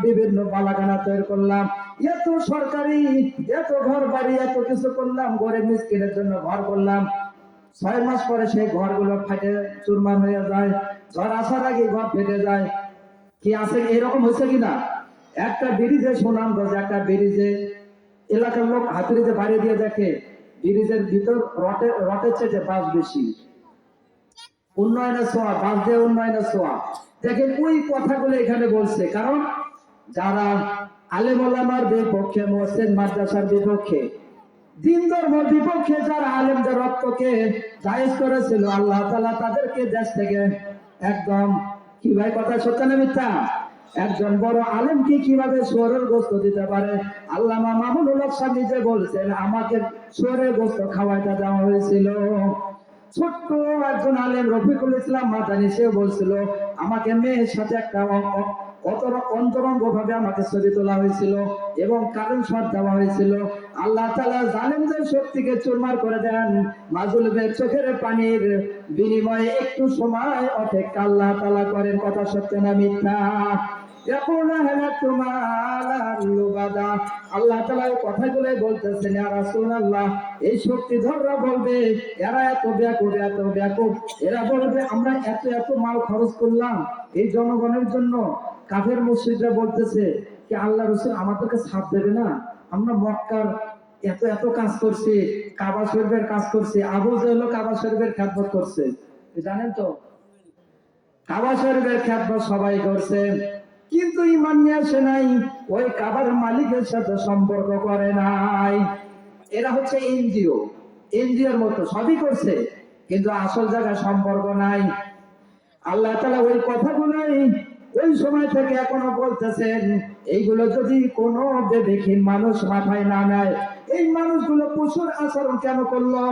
বিভিন্ন বালাখানা তৈরি করলাম, এত সরকারি, এত ঘর বাড়ি, এত কিছু করলাম, গরিব মিসকিনের জন্য ঘর করলাম। 6 মাস পরে সেই ঘরগুলো ফাটে চুরমার হয়ে যায়, ঝড় আসার আগে ঘর ফেটে যায়। কি আছে এরকম হয়েছে কিনা? একটা ব্রিজে সুনামগঞ্জ একটা ব্রিজে এলাকার লোক হাতুড়িতে বাড়ি দিয়ে দেখে ব্রিজের ভিতর রটের চেয়ে বাস বেশি, উন্নয়নের ছোঁয়া, বাস দিয়ে উন্নয়নের ছোঁয়া। দেখেন ওই কথাগুলো এখানে বলছে, কারণ যারা আলেম ওলামার বিপক্ষে, মসজিদ মাদ্রাসার বিপক্ষে, দিন ধর্মের বিপক্ষে যারা আলেমদের রক্তকে জায়েজ করেছিল, আল্লাহ তাআলা তাদেরকে দেশ থেকে একদম, কি ভাই কথা সত্য না মিথ্যা? একজন বড় আলেমকে কিভাবে শুয়োরের গোশত দিতে পারে? আল্লামা মামুনুল হক সাহেব নিজে বলছেন আমাকে শুয়োরের গোশত খাওয়াইতে দেওয়া হয়েছিল। ছোট্ট একজন আলেম রফিকুল ইসলাম মাদানী, সে বলছিল আমাকে মেয়ের সাথে একটা অন্তরঙ্গ ভাবে আমাকে ছবি তোলা হয়েছিল এবং কারেন্ট শট দেওয়া হয়েছিল। আল্লাহ তাআলা জালেমদের শক্তিকে চুরমার করে দেন, মাজলুমের চোখের পানির বিনিময়ে একটু সময় অপেক্ষা আল্লাহ তাআলা করেন। কথা সত্য না মিথ্যা? আল্লাহ তাআলা কথাগুলো বলতেছেন ইয়া রাসূলুল্লাহ, এই শক্তিধররা বলবে এরা এত ব্যাকুব, এত ব্যাকুব, এরা বলবে আমরা এত এত মাল খরচ করলাম এই জনগণের জন্য। কাফের মুশরিকরা বলতেছে কি আল্লাহ রাসূল আমাদেরকে ছাড় দেবে না? আমরা মক্কার এত এত কাজ করছি, কাবা শরীফের কাজ করছি। আবু জাহেল কাবা শরীফের খিদমত করছে, জানেন তো? কাবা শরীফের খিদমত সবাই করছে, কিন্তু ঈমান নিয়ে আসে নাই, ওই কাবার মালিকের সাথে সম্পর্ক করে নাই। এরা হচ্ছে এনজিও, এনজিওর মতো সবই করছে, কিন্তু আসল জায়গায় সম্পর্ক নাই। আল্লাহ তাআলা ওই কথাগুলোই ওই সময় থেকে এখনো বলতেছেন, এইগুলো যদি কোনো বিবেকহীন মানুষ মাথায় না নেয়, এই মানুষগুলো পশুর আচরণ কেন করলো?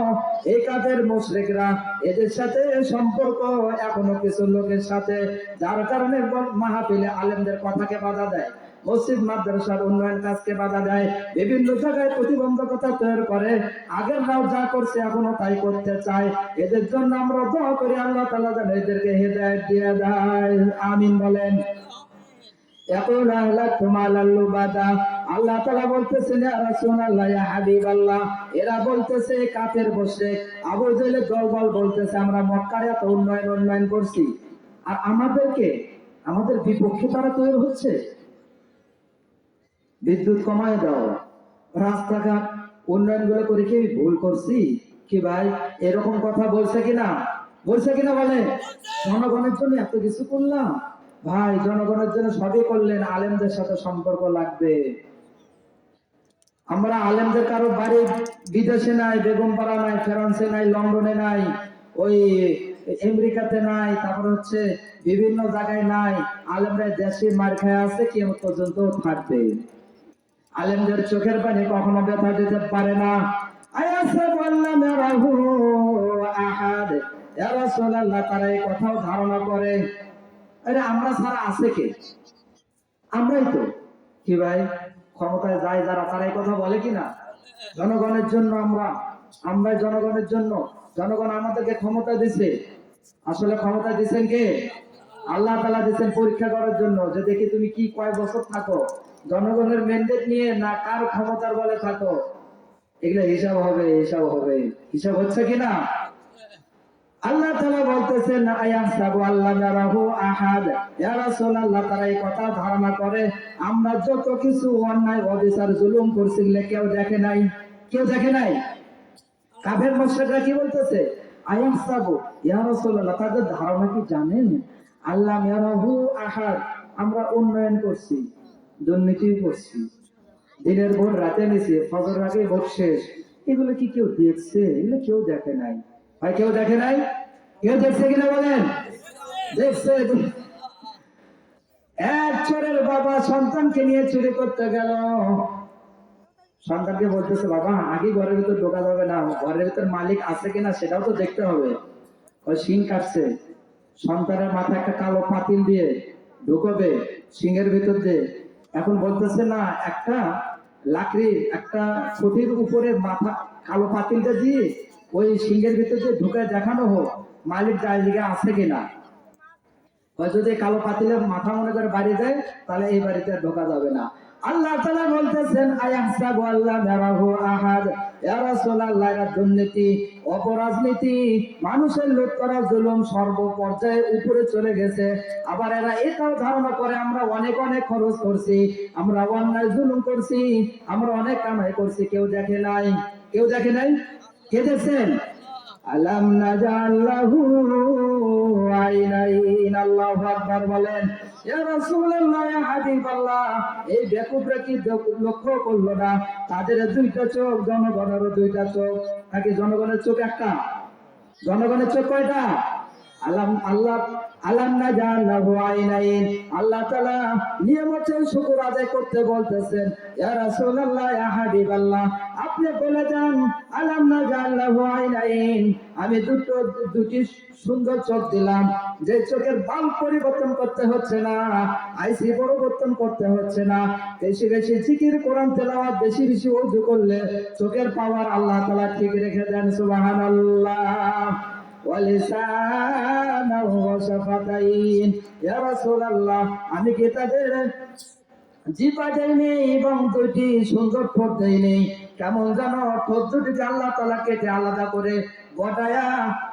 এই কাজের মুশরিকরা, এদের সাথে সম্পর্ক এখনো কিছু লোকের সাথে, যার কারণে মাহফিলে আলেমদের কথাকে বাধা দেয়, মসজিদ মাদ্রাসার উন্নয়ন কাজকে বাধা দেয়, বিভিন্ন জায়গায় প্রতিবন্ধকতা তৈরি করে। আগের রাও যা করছে এখনো তাই করতে চায়। এদের জন্য আমরা দোয়া করি আল্লাহ তাআলা যেন এদেরকে হেদায়েত দিয়ে দেয়। আমিন বলেন। আল্লাহ তাআলা বলতেছেন ইয়া রাসূলুল্লাহ, ইয়া হাবিবাল্লাহ, এরা বলতেছে কাফের মুশরিক আবু জাহেলের দলবল বলতেছে আমরা মক্কার এত উন্নয়ন করছি, আর আমাদের বিপক্ষে তারা তৈরি হচ্ছে। বিদ্যুৎ কমায় দাও, রাস্তাঘাট উন্নয়ন গুলো করে কি ভুল করছি? কি ভাই এরকম কথা বলছে কিনা? বলছে কিনা বলে? জনগণের জন্য এত কিছু করলাম। ভাই জনগণের জন্য সবই করলেন, আলেমদের সাথে সম্পর্ক লাগবে। আমরা আলেমদের কারো বাড়ি বিদেশে নাই, বেগমপাড়া নাই, ফ্রান্সে নাই, লন্ডনে নাই, ওই আমেরিকাতে নাই, তারপর হচ্ছে বিভিন্ন জায়গায় নাই। আলেমরা দেশে মার খায় আছে, কিয়ামত পর্যন্ত থাকবে। আলেমদের চোখের পানি কখনো ব্যথা দিতে পারে না। তারা এই কথাও ধারণা করে আরে আমরা ছাড়া আছে কে? আমরাই তো। কি ভাই ক্ষমতায় যায় যারা, তারা এই কথা বলে কিনা? জনগণের জন্য আমরা জনগণের জন্য, জনগণ আমাদেরকে ক্ষমতা দিছে। আসলে ক্ষমতা দিচ্ছেন কে? আল্লাহ তাআলা দিচ্ছেন পরীক্ষা করার জন্য, যে দেখি তুমি কি কয় বছর থাকো, জনগণের ম্যান্ডেট নিয়ে না কার ক্ষমতার বলে থাকো। এগুলো হিসাব হবে, হিসাব হচ্ছে কিনা? আল্লাহ তাআলা বলতেছেন আয়াহসাবু আল্লাহ ইয়ারাহু আহাদ, ইয়া রাসূলুল্লাহ, তারা এই কথা ধারণা করে আমরা যত কিছু অন্যায় অবিচার জুলুম করছি কেউ দেখে নাই, কেউ দেখে নাই। কাফের মুশরিকরা কি বলতেছে? আয়াহসাবু ইয়া রাসূলুল্লাহ, তাদের ধারণা কি জানেন? আল্লাহ ইয়ারাহু আহাদ, আমরা উন্নয়ন করছি, দুর্নীতি করছি, দিনের ভোর রাতে নিছি, ফজর আগে ভোট শেষ, এগুলো কি কেউ দেখছে? এগুলো কেউ দেখে নাই। ভাই কেউ দেখে নাই? কেউ দেখছে কিনা বলেন? দেখছে। এক চোরের বাবা সন্তানকে নিয়ে চুরি করতে গেল। সন্তানকে বলতেছে, বাবা আগে ঘরের ভিতর ঢোকা যাবে না, ঘরের ভিতর মালিক আছে কিনা সেটাও তো দেখতে হবে। ওই শিং কাটছে, সন্তানের মাথায় একটা কালো পাতিল দিয়ে ঢুকবে সিংহের ভিতর দিয়ে। এখন বলতেছে না, একটা লাকড়ির একটা ছুটির উপরে মাথা কালো পাতিলটা দিয়ে ওই সিংহের ভিতর দিয়ে ঢুকে দেখানো হোক মালিক জায়গা আছে কিনা। যদি কালো পাতিলের মাথা মনে করে বাড়ি দেয়, তাহলে এই বাড়িতে ঢোকা যাবে না। আল্লাহ তাআলা বলতেছেন, আয়াহসাবু আল্লাহ ইয়ারাহু আহাদ, ইয়া রাসূলুল্লাহ, এরা দুর্নীতি, অপরাজনীতি, মানুষের লুট করা, জুলুম সর্বপর্যায়ে উপরে চলে গেছে। আবার এরা এটাও ধারণা করে আমরা অনেক অনেক খরচ করছি, আমরা অন্যায় জুলুম করছি, আমরা অনেক কামাই করছি, কেউ দেখে নাই। কেউ দেখে নাই? কে দেখছেন? আলাম নাজাল লাহু আইনাইন, আল্লাহু আকবার বলেন। ইয়া রাসূলুল্লাহ, ইয়া হাবিবাল্লাহ, এই বেকুবরা কি লক্ষ্য করলো না তাদের দুইটা চোখ, জনগণেরও দুইটা চোখ? নাকি জনগণের চোখ একটা? জনগণের চোখ কয়টা? আল্লাহ আলাম নাজাল লাহু আইনাইন, আল্লাহ তাআলা নিয়ামতের শুকর আদায় করতে বলতেছেন, ইয়া রাসূলুল্লাহ, ইয়া হাবিবাল্লাহ, আপনি বলে যান আলাম নাজাল লাহু আইনাইন, আমি দুটি সুন্দর চোখ দিলাম, যে চোখের বাল পরিবর্তন করতে হচ্ছে না, আইসি পরিবর্তন করতে হচ্ছে না, বেশি বেশি জিকির কোরআন তেলাওয়াত, বেশি বেশি ওযু করলে চোখের পাওয়ার আল্লাহ তাআলা ঠিক রেখে দেন। সুবহানাল্লাহ। আমি কি তাদের জিহ্বা দেয়নি এবং দুটি সুন্দর ঠোঁট দেয়নি? কেমন যেন ঠোঁট দুটিকে আল্লাহ তাআলা কেটে আলাদা করে গটায়া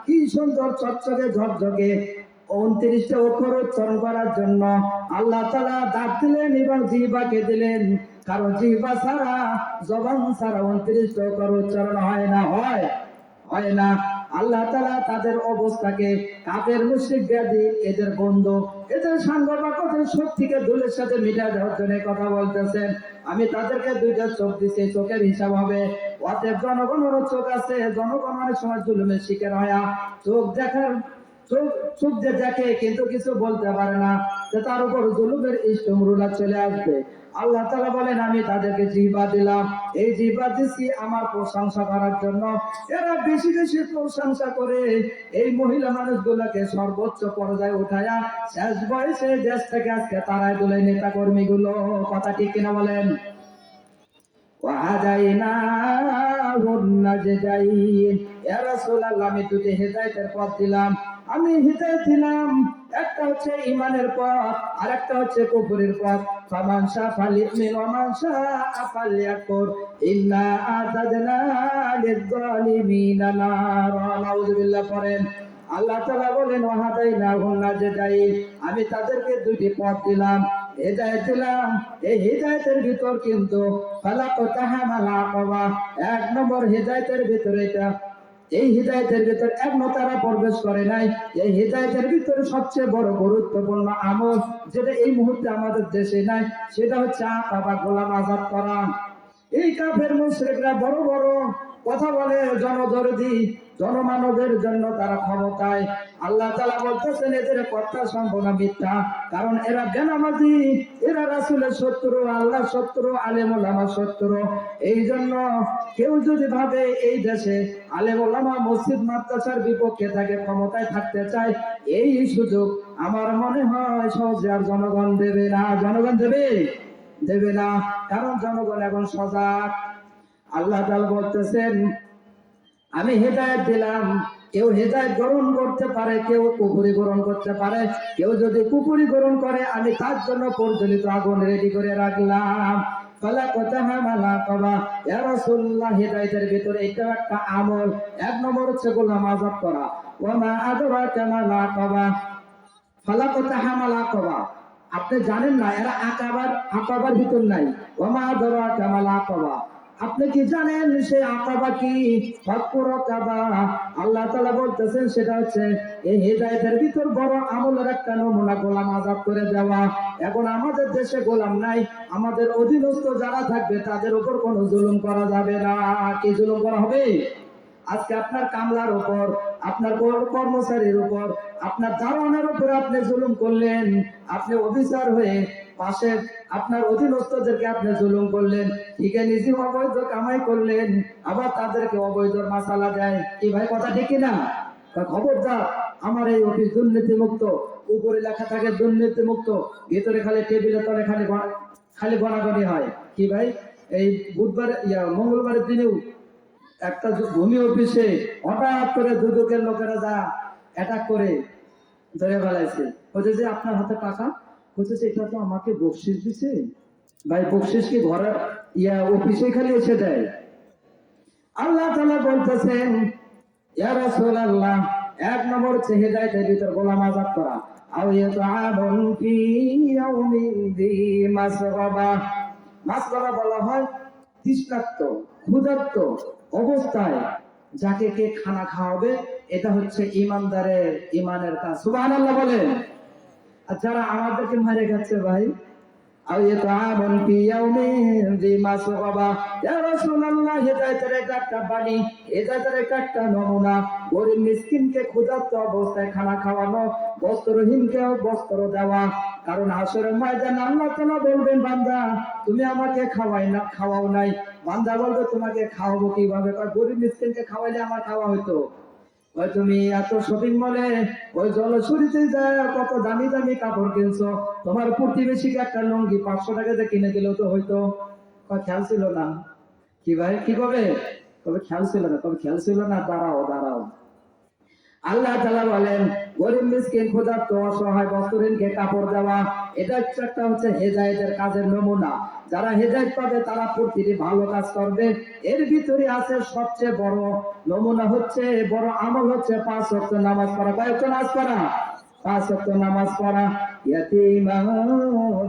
কি সুন্দর চকচকে ঝকঝকে 29টা অক্ষর উচ্চারণ করার জন্য আল্লাহ তাআলা দাঁত দিলেন এবং জিহ্বাকে দিলেন। কারণ জিহ্বা ছাড়া, জবান ছাড়া 29টা অক্ষর উচ্চারণ হয় না। হয় না। আল্লাহ তাআলা তাদের অবস্থাকে, কাফের মুশরিক ব্যাধি, এদের বন্ধু, এদের সাংগঠনের শক্তিকে ধুলের সাথে মিটা দেওয়ার জন্য কথা বলতেছেন। আমি তাদেরকে দুইটা চোখ দিচ্ছি, চোখের হিসাব হবে। অতএব জনগণেরও চোখ আছে, জনগণ অনেক সময় জুলুমের শিকার হয়, চোখ দেখার চোখ যে দেখে কিন্তু কিছু বলতে পারে না, তার উপর জুলুমের ইষ্টমরুলা চলে আসবে। আল্লাহ তাআলা বলেন, আমি তাদেরকে জিহ্বা দিলাম, এই জিহ্বা দিচ্ছি আমার প্রশংসা করার জন্য। এরা বেশি বেশি প্রশংসা করে এই মহিলা মানুষগুলোকে সর্বোচ্চ পর্যায়ে উঠায়া শেষ বয়সে দেশ থেকে আজকে তারাই তুলে নেতা কর্মী গুলো। কথা ঠিক কিনা বলেন? আমি দুটি হেদায়েতের পথ দিলাম। আমি হেদায়েত দিলাম, একটা হচ্ছে ঈমানের পথ, আর একটা হচ্ছে কুফরের পথ। ফামান শাআ ফালিউমিন ওয়া মান শাআ ফালইয়াকফুর, ইন্না আ'তাদনা লিয-যালিমিনা নারা। নাউযুবিল্লাহ পড়েন। আল্লাহ তাআলা বলেন, ওয়াহাদাইনাহুন নাজদাইন, আমি তাদেরকে দুটি পথ দিলাম, হেদায়েত দিলাম। এই হেদায়েতের ভিতর কিন্তু ফালাকতাহামাল আকাবা, এক নম্বর হেদায়েতের ভিতরে এটা, এই হিদায়াতের ভিতর এখনো তারা প্রবেশ করে নাই। এই হিদায়াতের ভিতরে সবচেয়ে বড় গুরুত্বপূর্ণ আমল যেটা এই মুহূর্তে আমাদের দেশে নাই, সেটা হচ্ছে আকাবা, গোলাম আজাদ করা। এই কাফের মুশরিকরা বড় বড় কথা বলে, জনদরদি, জনমানবের জন্য তারা ক্ষমতায়। আল্লাহ তাআলা বলতেছেন, এদের কথা সম্পূর্ণ মিথ্যা, কারণ এরা বেনামাজি, এরা রাসূলের শত্রু, আল্লাহর শত্রু, আলেম ওলামার শত্রু। এই জন্য কেউ যদি ভাবে এই দেশে আলেম ওলামা, মসজিদ মাদ্রাসার বিপক্ষে থাকে, ক্ষমতায় থাকতে চায়, এই সুযোগ আমার মনে হয় সহজে আর জনগণ দেবে না। জনগণ দেবে না, কারণ জনগণ এখন সজাগ। আল্লাহ তাআলা বলতেছেন, আমি হেদায়েত দিলাম, কেউ হেদায়েত গ্রহণ করতে পারে, কেউ কুফরি গ্রহণ করতে পারে। কেউ যদি কুফরি গ্রহণ করে, আমি তার জন্য প্রজ্বলিত আগুন রেডি করে রাখলাম। ইয়া রাসূলুল্লাহ, হেদায়েতের ভিতরে এটা একটা আমল। এক নম্বর হচ্ছে গোলাম আযাদ করা। ওয়া মা আদরাকা মাল আকাবা, ফালাকতাহামাল আকাবা, আপনি জানেন না এরা আকাবার ভিতর নাই। ওয়া মা আদরাকা মাল আকাবা, আপনি কি জানেন সে আকাবা কি? ফাকুর আকাবা। আল্লাহ তাআলা বলতেছেন সেটা হচ্ছে এই হেদায়েতের ভিতর বড় আমলের একটা নমুনা গোলাম আজাদ করে দেওয়া। এখন আমাদের দেশে গোলাম নাই, আমাদের অধীনস্থ যারা থাকবে তাদের উপর কোনো জুলুম করা যাবে না। কি জুলুম করা হবে? আজকে আপনার কামলার উপর, আপনার কর্মচারীর উপর, আপনার দারোয়ানের উপর আপনি জুলুম করলেন, আপনি অফিসার হয়ে পাশে আপনার অধীনস্থদেরকে আপনি জুলুম করলেন, ঠিক নিজে অবৈধ কামাই করলেন, আবার তাদেরকে অবৈধ মাসালা দেয়। কি ভাই কথা ঠিক না? খবরদার, আমার এই অফিস দুর্নীতি মুক্ত, উপরে লেখা থাকে দুর্নীতি মুক্ত, ভিতরে খালি টেবিলের তলে খালি গণাগণি হয়। কি ভাই, এই বুধবার মঙ্গলবারের দিনেও একটা ভূমি অফিসে হঠাৎ করে দুদকের লোকেরা যা অ্যাটাক করে ধরে ফেলাইছে। বলছে যে আপনার হাতে টাকা, বলছে এটা তো আমাকে বকশিস দিছে। ভাই বকশিস কি ঘরে অফিসে খালি এসে দেয়? আল্লাহ তাআলা বলতেছেন ইয়া রাসূলুল্লাহ, এক নম্বর হচ্ছে হেদায়েতের ভিতর গোলাম আজাদ করা। আও ইয়াতআবুন ফি ইয়াউমিন যী মাসগাবা। মাসগাবা বলা হয় তৃষ্ণার্ত, ক্ষুধার্ত অবস্থায় যাকে কে খানা খাওয়াবে, এটা হচ্ছে ইমানদারের ইমানের কাজ। সুবহানাল্লাহ বলেন। আর যারা আমাদেরকে মারে খাচ্ছে ভাই, আও ইয়াতআবুন ফি ইয়াউমিন যী মাসগাবা। ইয়া রাসূলুল্লাহ, হেদায়েতের একটা বাণী, হেদায়েতের একটা নমুনা। গরিব মিসকিনকে ক্ষুধার্ত অবস্থায় খানা খাওয়ানো, বস্ত্রহীনকে বস্ত্র দেওয়া। কারণ হাসরের ময়দানে আল্লাহ তাআলা বলবেন, বান্দা তুমি আমাকে খাওয়াও নাই। বান্দা বলবে তোমাকে খাওয়াবো কিভাবে? গরিব মিসকিনকে খাওয়াইলে আমার খাওয়া হইতো। ওই তুমি এত শপিং মলে ওই জলছুরিতে যায় কত দামি দামি কাপড় কিনছো, তোমার প্রতিবেশীকে একটা লুঙ্গি 500 টাকাতে কিনে দিলেও তো হয়তো। খেয়াল ছিল না? কি ভাই কি কবে? তবে খেয়াল ছিল না, তবে খেয়াল ছিল না। দাঁড়াও দাঁড়াও, আল্লাহ তাআলা বলেন গরিব মিসকিন ক্ষুধার্ত অসহায় বস্ত্রহীনকে কাপড় দেওয়া, এটা একটা হচ্ছে হেদায়েতের কাজের নমুনা। যারা হেদায়েত পাবে তারা প্রতিটি ভালো কাজ করবে। এর ভিতরে আছে সবচেয়ে বড় নমুনা হচ্ছে, বড় আমল হচ্ছে 5 ওয়াক্ত নামাজ পড়া। কয় ওয়াক্ত নামাজ পড়া? 5 ওয়াক্ত নামাজ পড়া। ইয়াতীমান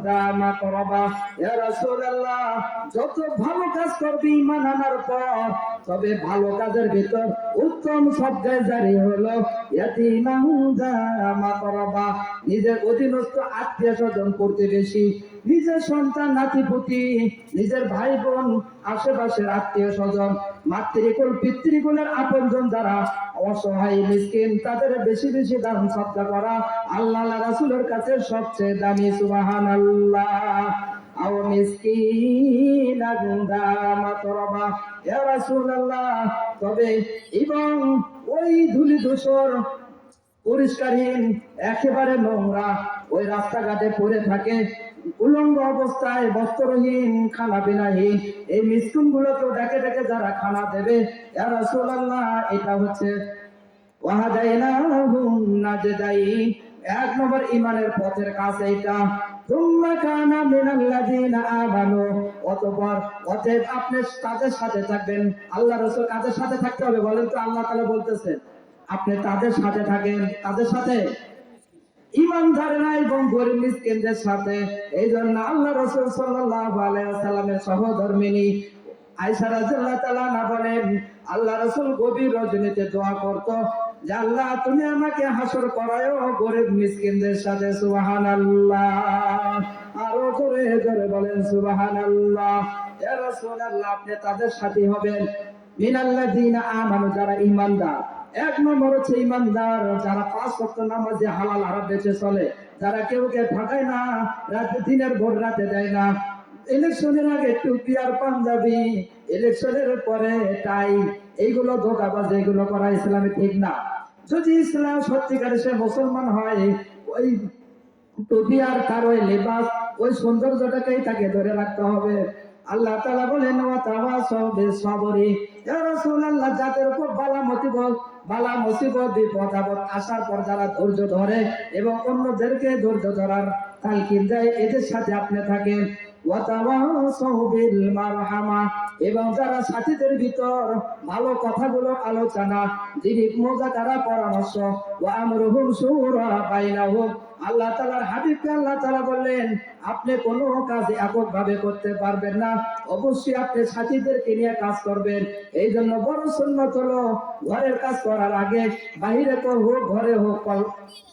যা মাকরাবা। ইয়া রাসূলুল্লাহ, যত ভালো কাজ করবি ঈমান আনার পর, তবে ভালো কাজের ভিতর উত্তম সবচেয়ে জারি হলো ইয়াতীমান যা মাকরাবা। নিজের অধীনস্থ আত্মীয় স্বজন প্রতিবেশী, নিজের সন্তান নাতিপুতি, নিজের ভাই বোন, আশেপাশের আত্মীয় স্বজন, মাতৃকুল পিতৃকুলের আপনজন যারা অসহায় মিসকিন, তাদের বেশি বেশি দান সদকা করা আল্লাহ রাসূলের কাছে সবচেয়ে দামি। সুবহানাল্লাহ। আও মিসকিনান যা মাতরাবা। ইয়া রাসূলুল্লাহ, তবে এবং ওই ধুলি ধূসর পরিষ্কারহীন একেবারে নোংরা ওই রাস্তাঘাটে পড়ে থাকে উলঙ্গ অবস্থায় বস্ত্রহীন খানা পিনাহীন এই মিসকিন গুলোকেও ডেকে ডেকে যারা খানা দেবে, ইয়া রাসূলুল্লাহ, এটা হচ্ছে ওয়াহাদাইনাহুম নাজদাইন। এক নম্বর ইমানের পথের কাজ এটা। তুম্মা কানা মিনাল্লাযিনা আমানু। অতঃপর আপনি তাদের সাথে থাকবেন। আল্লাহ রাসূল কাদের সাথে থাকতে হবে বলেন তো? আল্লাহ তাআলা বলতেছেন আপনি তাদের সাথে থাকেন। তাদের সাথে? ইমানদারেরা এবং গরিব মিসকিনদের সাথে। এই জন্য আল্লাহ রাসূল সাল্লাল্লাহু আলাইহি ওয়াসাল্লামের সহধর্মিণী আয়েশা রাদিয়াল্লাহু তাআলা না বলেন, আল্লাহ রাসূল গভীর রজনীতে দোয়া করত যে আল্লাহ তুমি আমাকে হাসর করায়ো গরিব মিসকিনদের সাথে। সুবহানাল্লাহ। আরো জোরে জোরে বলেন সুবহানাল্লাহ। ইয়া রাসূলুল্লাহ, আপনি তাদের সাথে হবেন মিনাল্লাযিনা আমানু, যারা ঈমানদার। এক নম্বর হচ্ছে ঈমানদার যারা 5 ওয়াক্ত নামাজে হালাল হারাম বেঁচে চলে, যারা কেউকে ঠকায় না, রাতে দিনের ভোর রাতে দেয় না, ইলেকশনের আগে টুপি আর পাঞ্জাবি, ইলেকশনের পরে টাই, এইগুলো ধোঁকাবাজ, এইগুলো করা ইসলামে ঠিক না। যদি ইসলাম সত্যিকারে সে মুসলমান হয়, ওই টুপি আর তার ওই লেবাস, ওই সৌন্দর্যটাকেই তাকে ধরে রাখতে হবে। আল্লাহ তাআলা বলেন ওয়া তাওয়াসাউ বিস-সাবরি। ইয়া রাসূলুল্লাহ, যাদের উপর বালা মুসিবত বিপদ আপদ আসার পর যারা ধৈর্য ধরে এবং অন্যদেরকে ধৈর্য ধরার তালকিন দেয়, এদের সাথে আপনি থাকেন। ওয়া তাওয়াসাউ বিল মারহামা, এবং যারা সাথীদের ভিতর ভালো কথাগুলো আলোচনা, যিনি মুযাকারা পরামর্শ, ওয়া আমরুহুম শুরা বাইনাহুম, আল্লাহ তাআলার হাবিবকে আল্লাহ তাআলা বললেন আপনি কোনো কাজ এককভাবে করতে পারবেন না, অবশ্যই আপনি সাথীদেরকে নিয়ে কাজ করবেন। এই জন্য বড় সুন্নাত হলো ঘরের কাজ করার আগে বাহিরে হোক ঘরে হোক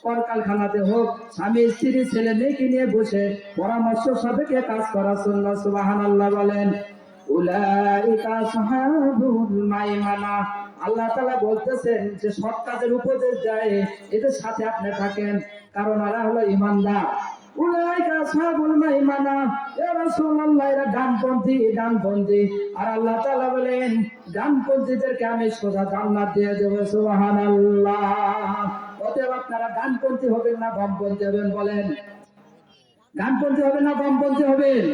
কলকারখানাতে হোক স্বামী স্ত্রী ছেলে মেয়েকে নিয়ে বসে পরামর্শ সাপেক্ষে কাজ করা সুন্নাত। সুবহানাল্লাহ বলেন। উলাইকা আসহাবুল মাইমানা, আল্লাহ তাআলা বলতেছেন যে সৎ কাজের উপদেশ দেয় এদের সাথে আপনি থাকেন, কারণ এরা হলো ঈমানদার। উলাইকা আসহাবুল মাইমানা, ইয়া রাসূলুল্লাহ এরা ডানপন্থী। আর আল্লাহ তাআলা বলেন ডানপন্থীদেরকে আমি সোজা জান্নাত দিয়ে দেব। সুবহানাল্লাহ। অতএব আপনারা ডানপন্থী হবেন না বামপন্থী হবেন? বলেন, ডানপন্থী হবেন না বামপন্থী হবেন?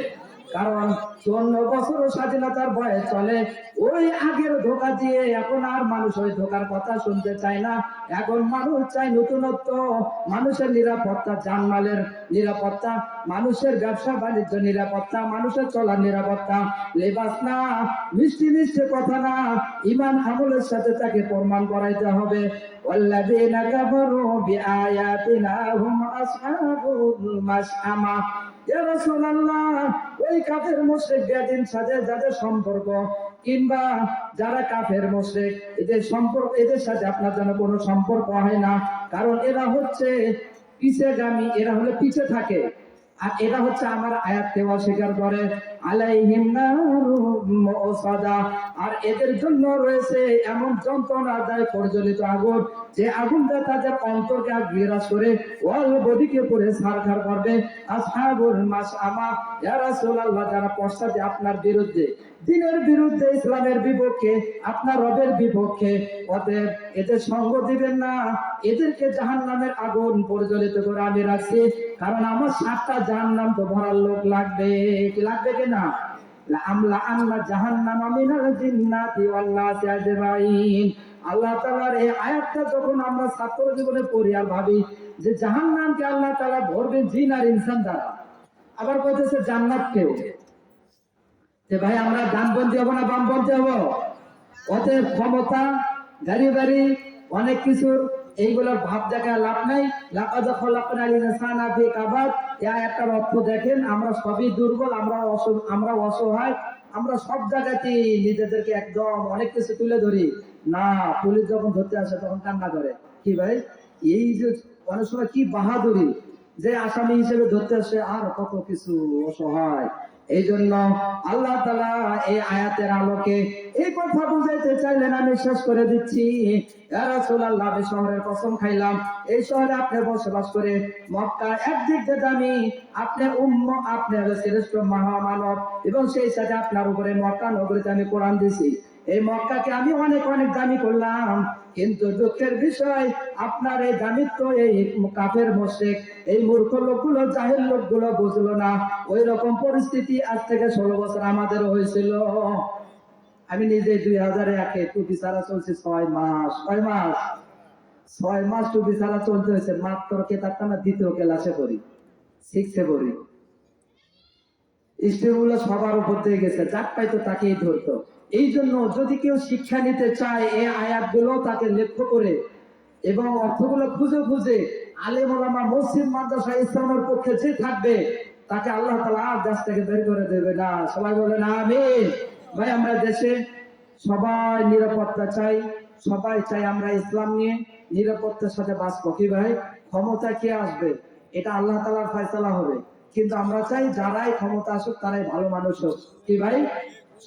কারণ 54 বছর স্বাধীনতার বয়স চলে, ওই আগের ধোঁকা দিয়ে এখন আর মানুষ ওই ধোঁকার কথা শুনতে চায় না। এখন মানুষ চায় নতুনত্ব, মানুষের নিরাপত্তা, জানমালের নিরাপত্তা, মানুষের ব্যবসা বাণিজ্য নিরাপত্তা, মানুষের চলার নিরাপত্তা। লেবাস না, মিষ্টি মিষ্টি কথা না, ঈমান আমলের সাথে তাকে প্রমাণ করাইতে হবে। ওয়াল্লাযীনা কাফারু বিআয়াতিনা হুম আসহাবুল মাশআমা, ইয়া রাসূলুল্লাহ ওই কাফের মুশরিক বেদিন সাথে যাদের সম্পর্ক, কিংবা যারা কাফের মুশরিক এদের সাথে আপনার যেন কোনো সম্পর্ক হয় না, কারণ এরা হচ্ছে পিছেগামী, এরা হলে পিছে থাকে, আর এরা হচ্ছে আমার আয়াতকে অস্বীকার করে। আলাইহিম নারুম মুসাদা, আর এদের জন্য রয়েছে এমন যন্ত্রণাদায়ক প্রজ্বলিত আগুন, যে আগুনটা তাদের অন্তরকে বিরাজ করে ওয়াল বডিকে পুরো ছারখার করবে। আসহাবুল মাশআমা, ইয়া রাসূলুল্লাহ যারা পশ্চাতে আপনার বিরুদ্ধে, দ্বীনের বিরুদ্ধে, ইসলামের বিপক্ষে, আপনার রবের বিপক্ষে, অতএব এদের সঙ্গ দিবেন না, এদেরকে জাহান্নামের আগুন পরিচালিত করে আমি রাখছি, কারণ আমার 7টা জাহান্নাম তো ভরার লোক লাগবে। কি লাগবে কিনা? আমলা আন্না জাহান্নামা মিনাল জিন্নাতি ওয়ান নাসি আজমাইন। আল্লাহ তাআলার এই আয়াতটা যখন আমরা ছাত্র জীবনে পড়ি আর ভাবি যে জাহান্নামকে আল্লাহ তাআলা ভরবেন জিন আর ইনসান দ্বারা, আবার কইতেছে জান্নাতকেও, যে ভাই আমরা ডানপন্থী হব না বামপন্থী হব? অতএব ক্ষমতা, গাড়ি বাড়ি, অনেক কিছুর এইগুলোর ভাব দেখা লাভ নাই। লাকাদ খালাকনাল ইনসানা ফি কাবাদ, এই আয়াতটার অর্থ দেখেন, আমরা সবই দুর্বল, আমরা অসহায়, আমরা সব জায়গাতেই নিজেদেরকে একদম অনেক কিছু তুলে ধরি না। পুলিশ যখন ধরতে আসে তখন কান্না করে, কি ভাই এই যে অনেক সময় কি বাহাদুরি, যে আসামি হিসেবে ধরতে আসে আর কত কিছু অসহায়। এই জন্য আল্লাহ তাআলা এই আয়াতের আলোকে এই কথা বুঝাইতে চাইলেন, আমি শেষ করে দিচ্ছি। ইয়া রাসূলুল্লাহ আমি শহরের কসম খাইলাম, এই শহরে আপনি বসবাস করে মক্কা একদিক দিয়ে দামি, আপনি আপনি শ্রেষ্ঠ মহামানব, এবং সেই সাথে আপনার উপরে মক্কা নগরীতে আমি কোরআন দিছি। এই মক্কাকে আমি অনেক দামি করলাম, কিন্তু দুঃখের বিষয় আপনার এই দামিত্ব এই কাফের মুশরিক, এই মূর্খ লোকগুলো, জাহেল লোকগুলো বুঝলো না। ওই রকম পরিস্থিতি আজ থেকে 16 বছর আমাদের হয়েছিল। আমি নিজে 2001-এ টুপি ছাড়া চলছি 6 মাস। 6 মাস টুপি ছাড়া চলতে হয়েছে। মাত্র কেতাবটা না 2য় ক্লাসে পড়ি, 6-এ পড়ি। স্টেপগুলো সবার উপর দিয়ে গেছে, যাক পাইতো তাকেই ধরতো। এই জন্য যদি কেউ শিক্ষা নিতে চায় এই আয়াতগুলো তাকে লক্ষ্য করে এবং অর্থগুলো খুঁজে আলেম ওলামা, মসজিদ, মাদ্রাসা, ইসলামের পক্ষে যে থাকবে তাকে আল্লাহ তাআলা আর দেশ থেকে বের করে দেবে না। সবাই বলেন আমিন। ভাই আমরা দেশে সবাই নিরাপত্তা চাই, সবাই চাই আমরা ইসলাম নিয়ে নিরাপত্তার সাথে বাঁচবো। কি ভাই, ক্ষমতা কে আসবে এটা আল্লাহ তাআলার ফয়সালা হবে, কিন্তু আমরা চাই যারাই ক্ষমতা আসুক তারাই ভালো মানুষ হোক। কি ভাই,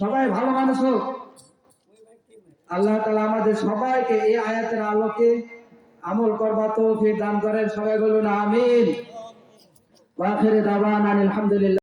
সবাই ভালো মানুষ হোক। আল্লাহ তাআলা আমাদের সবাইকে এই আয়াতের আলোকে আমল করবার তৌফিক দান করেন। সবাই বলুন আমিন। ওয়া আখিরু দাওয়ানা আলহামদুলিল্লাহ।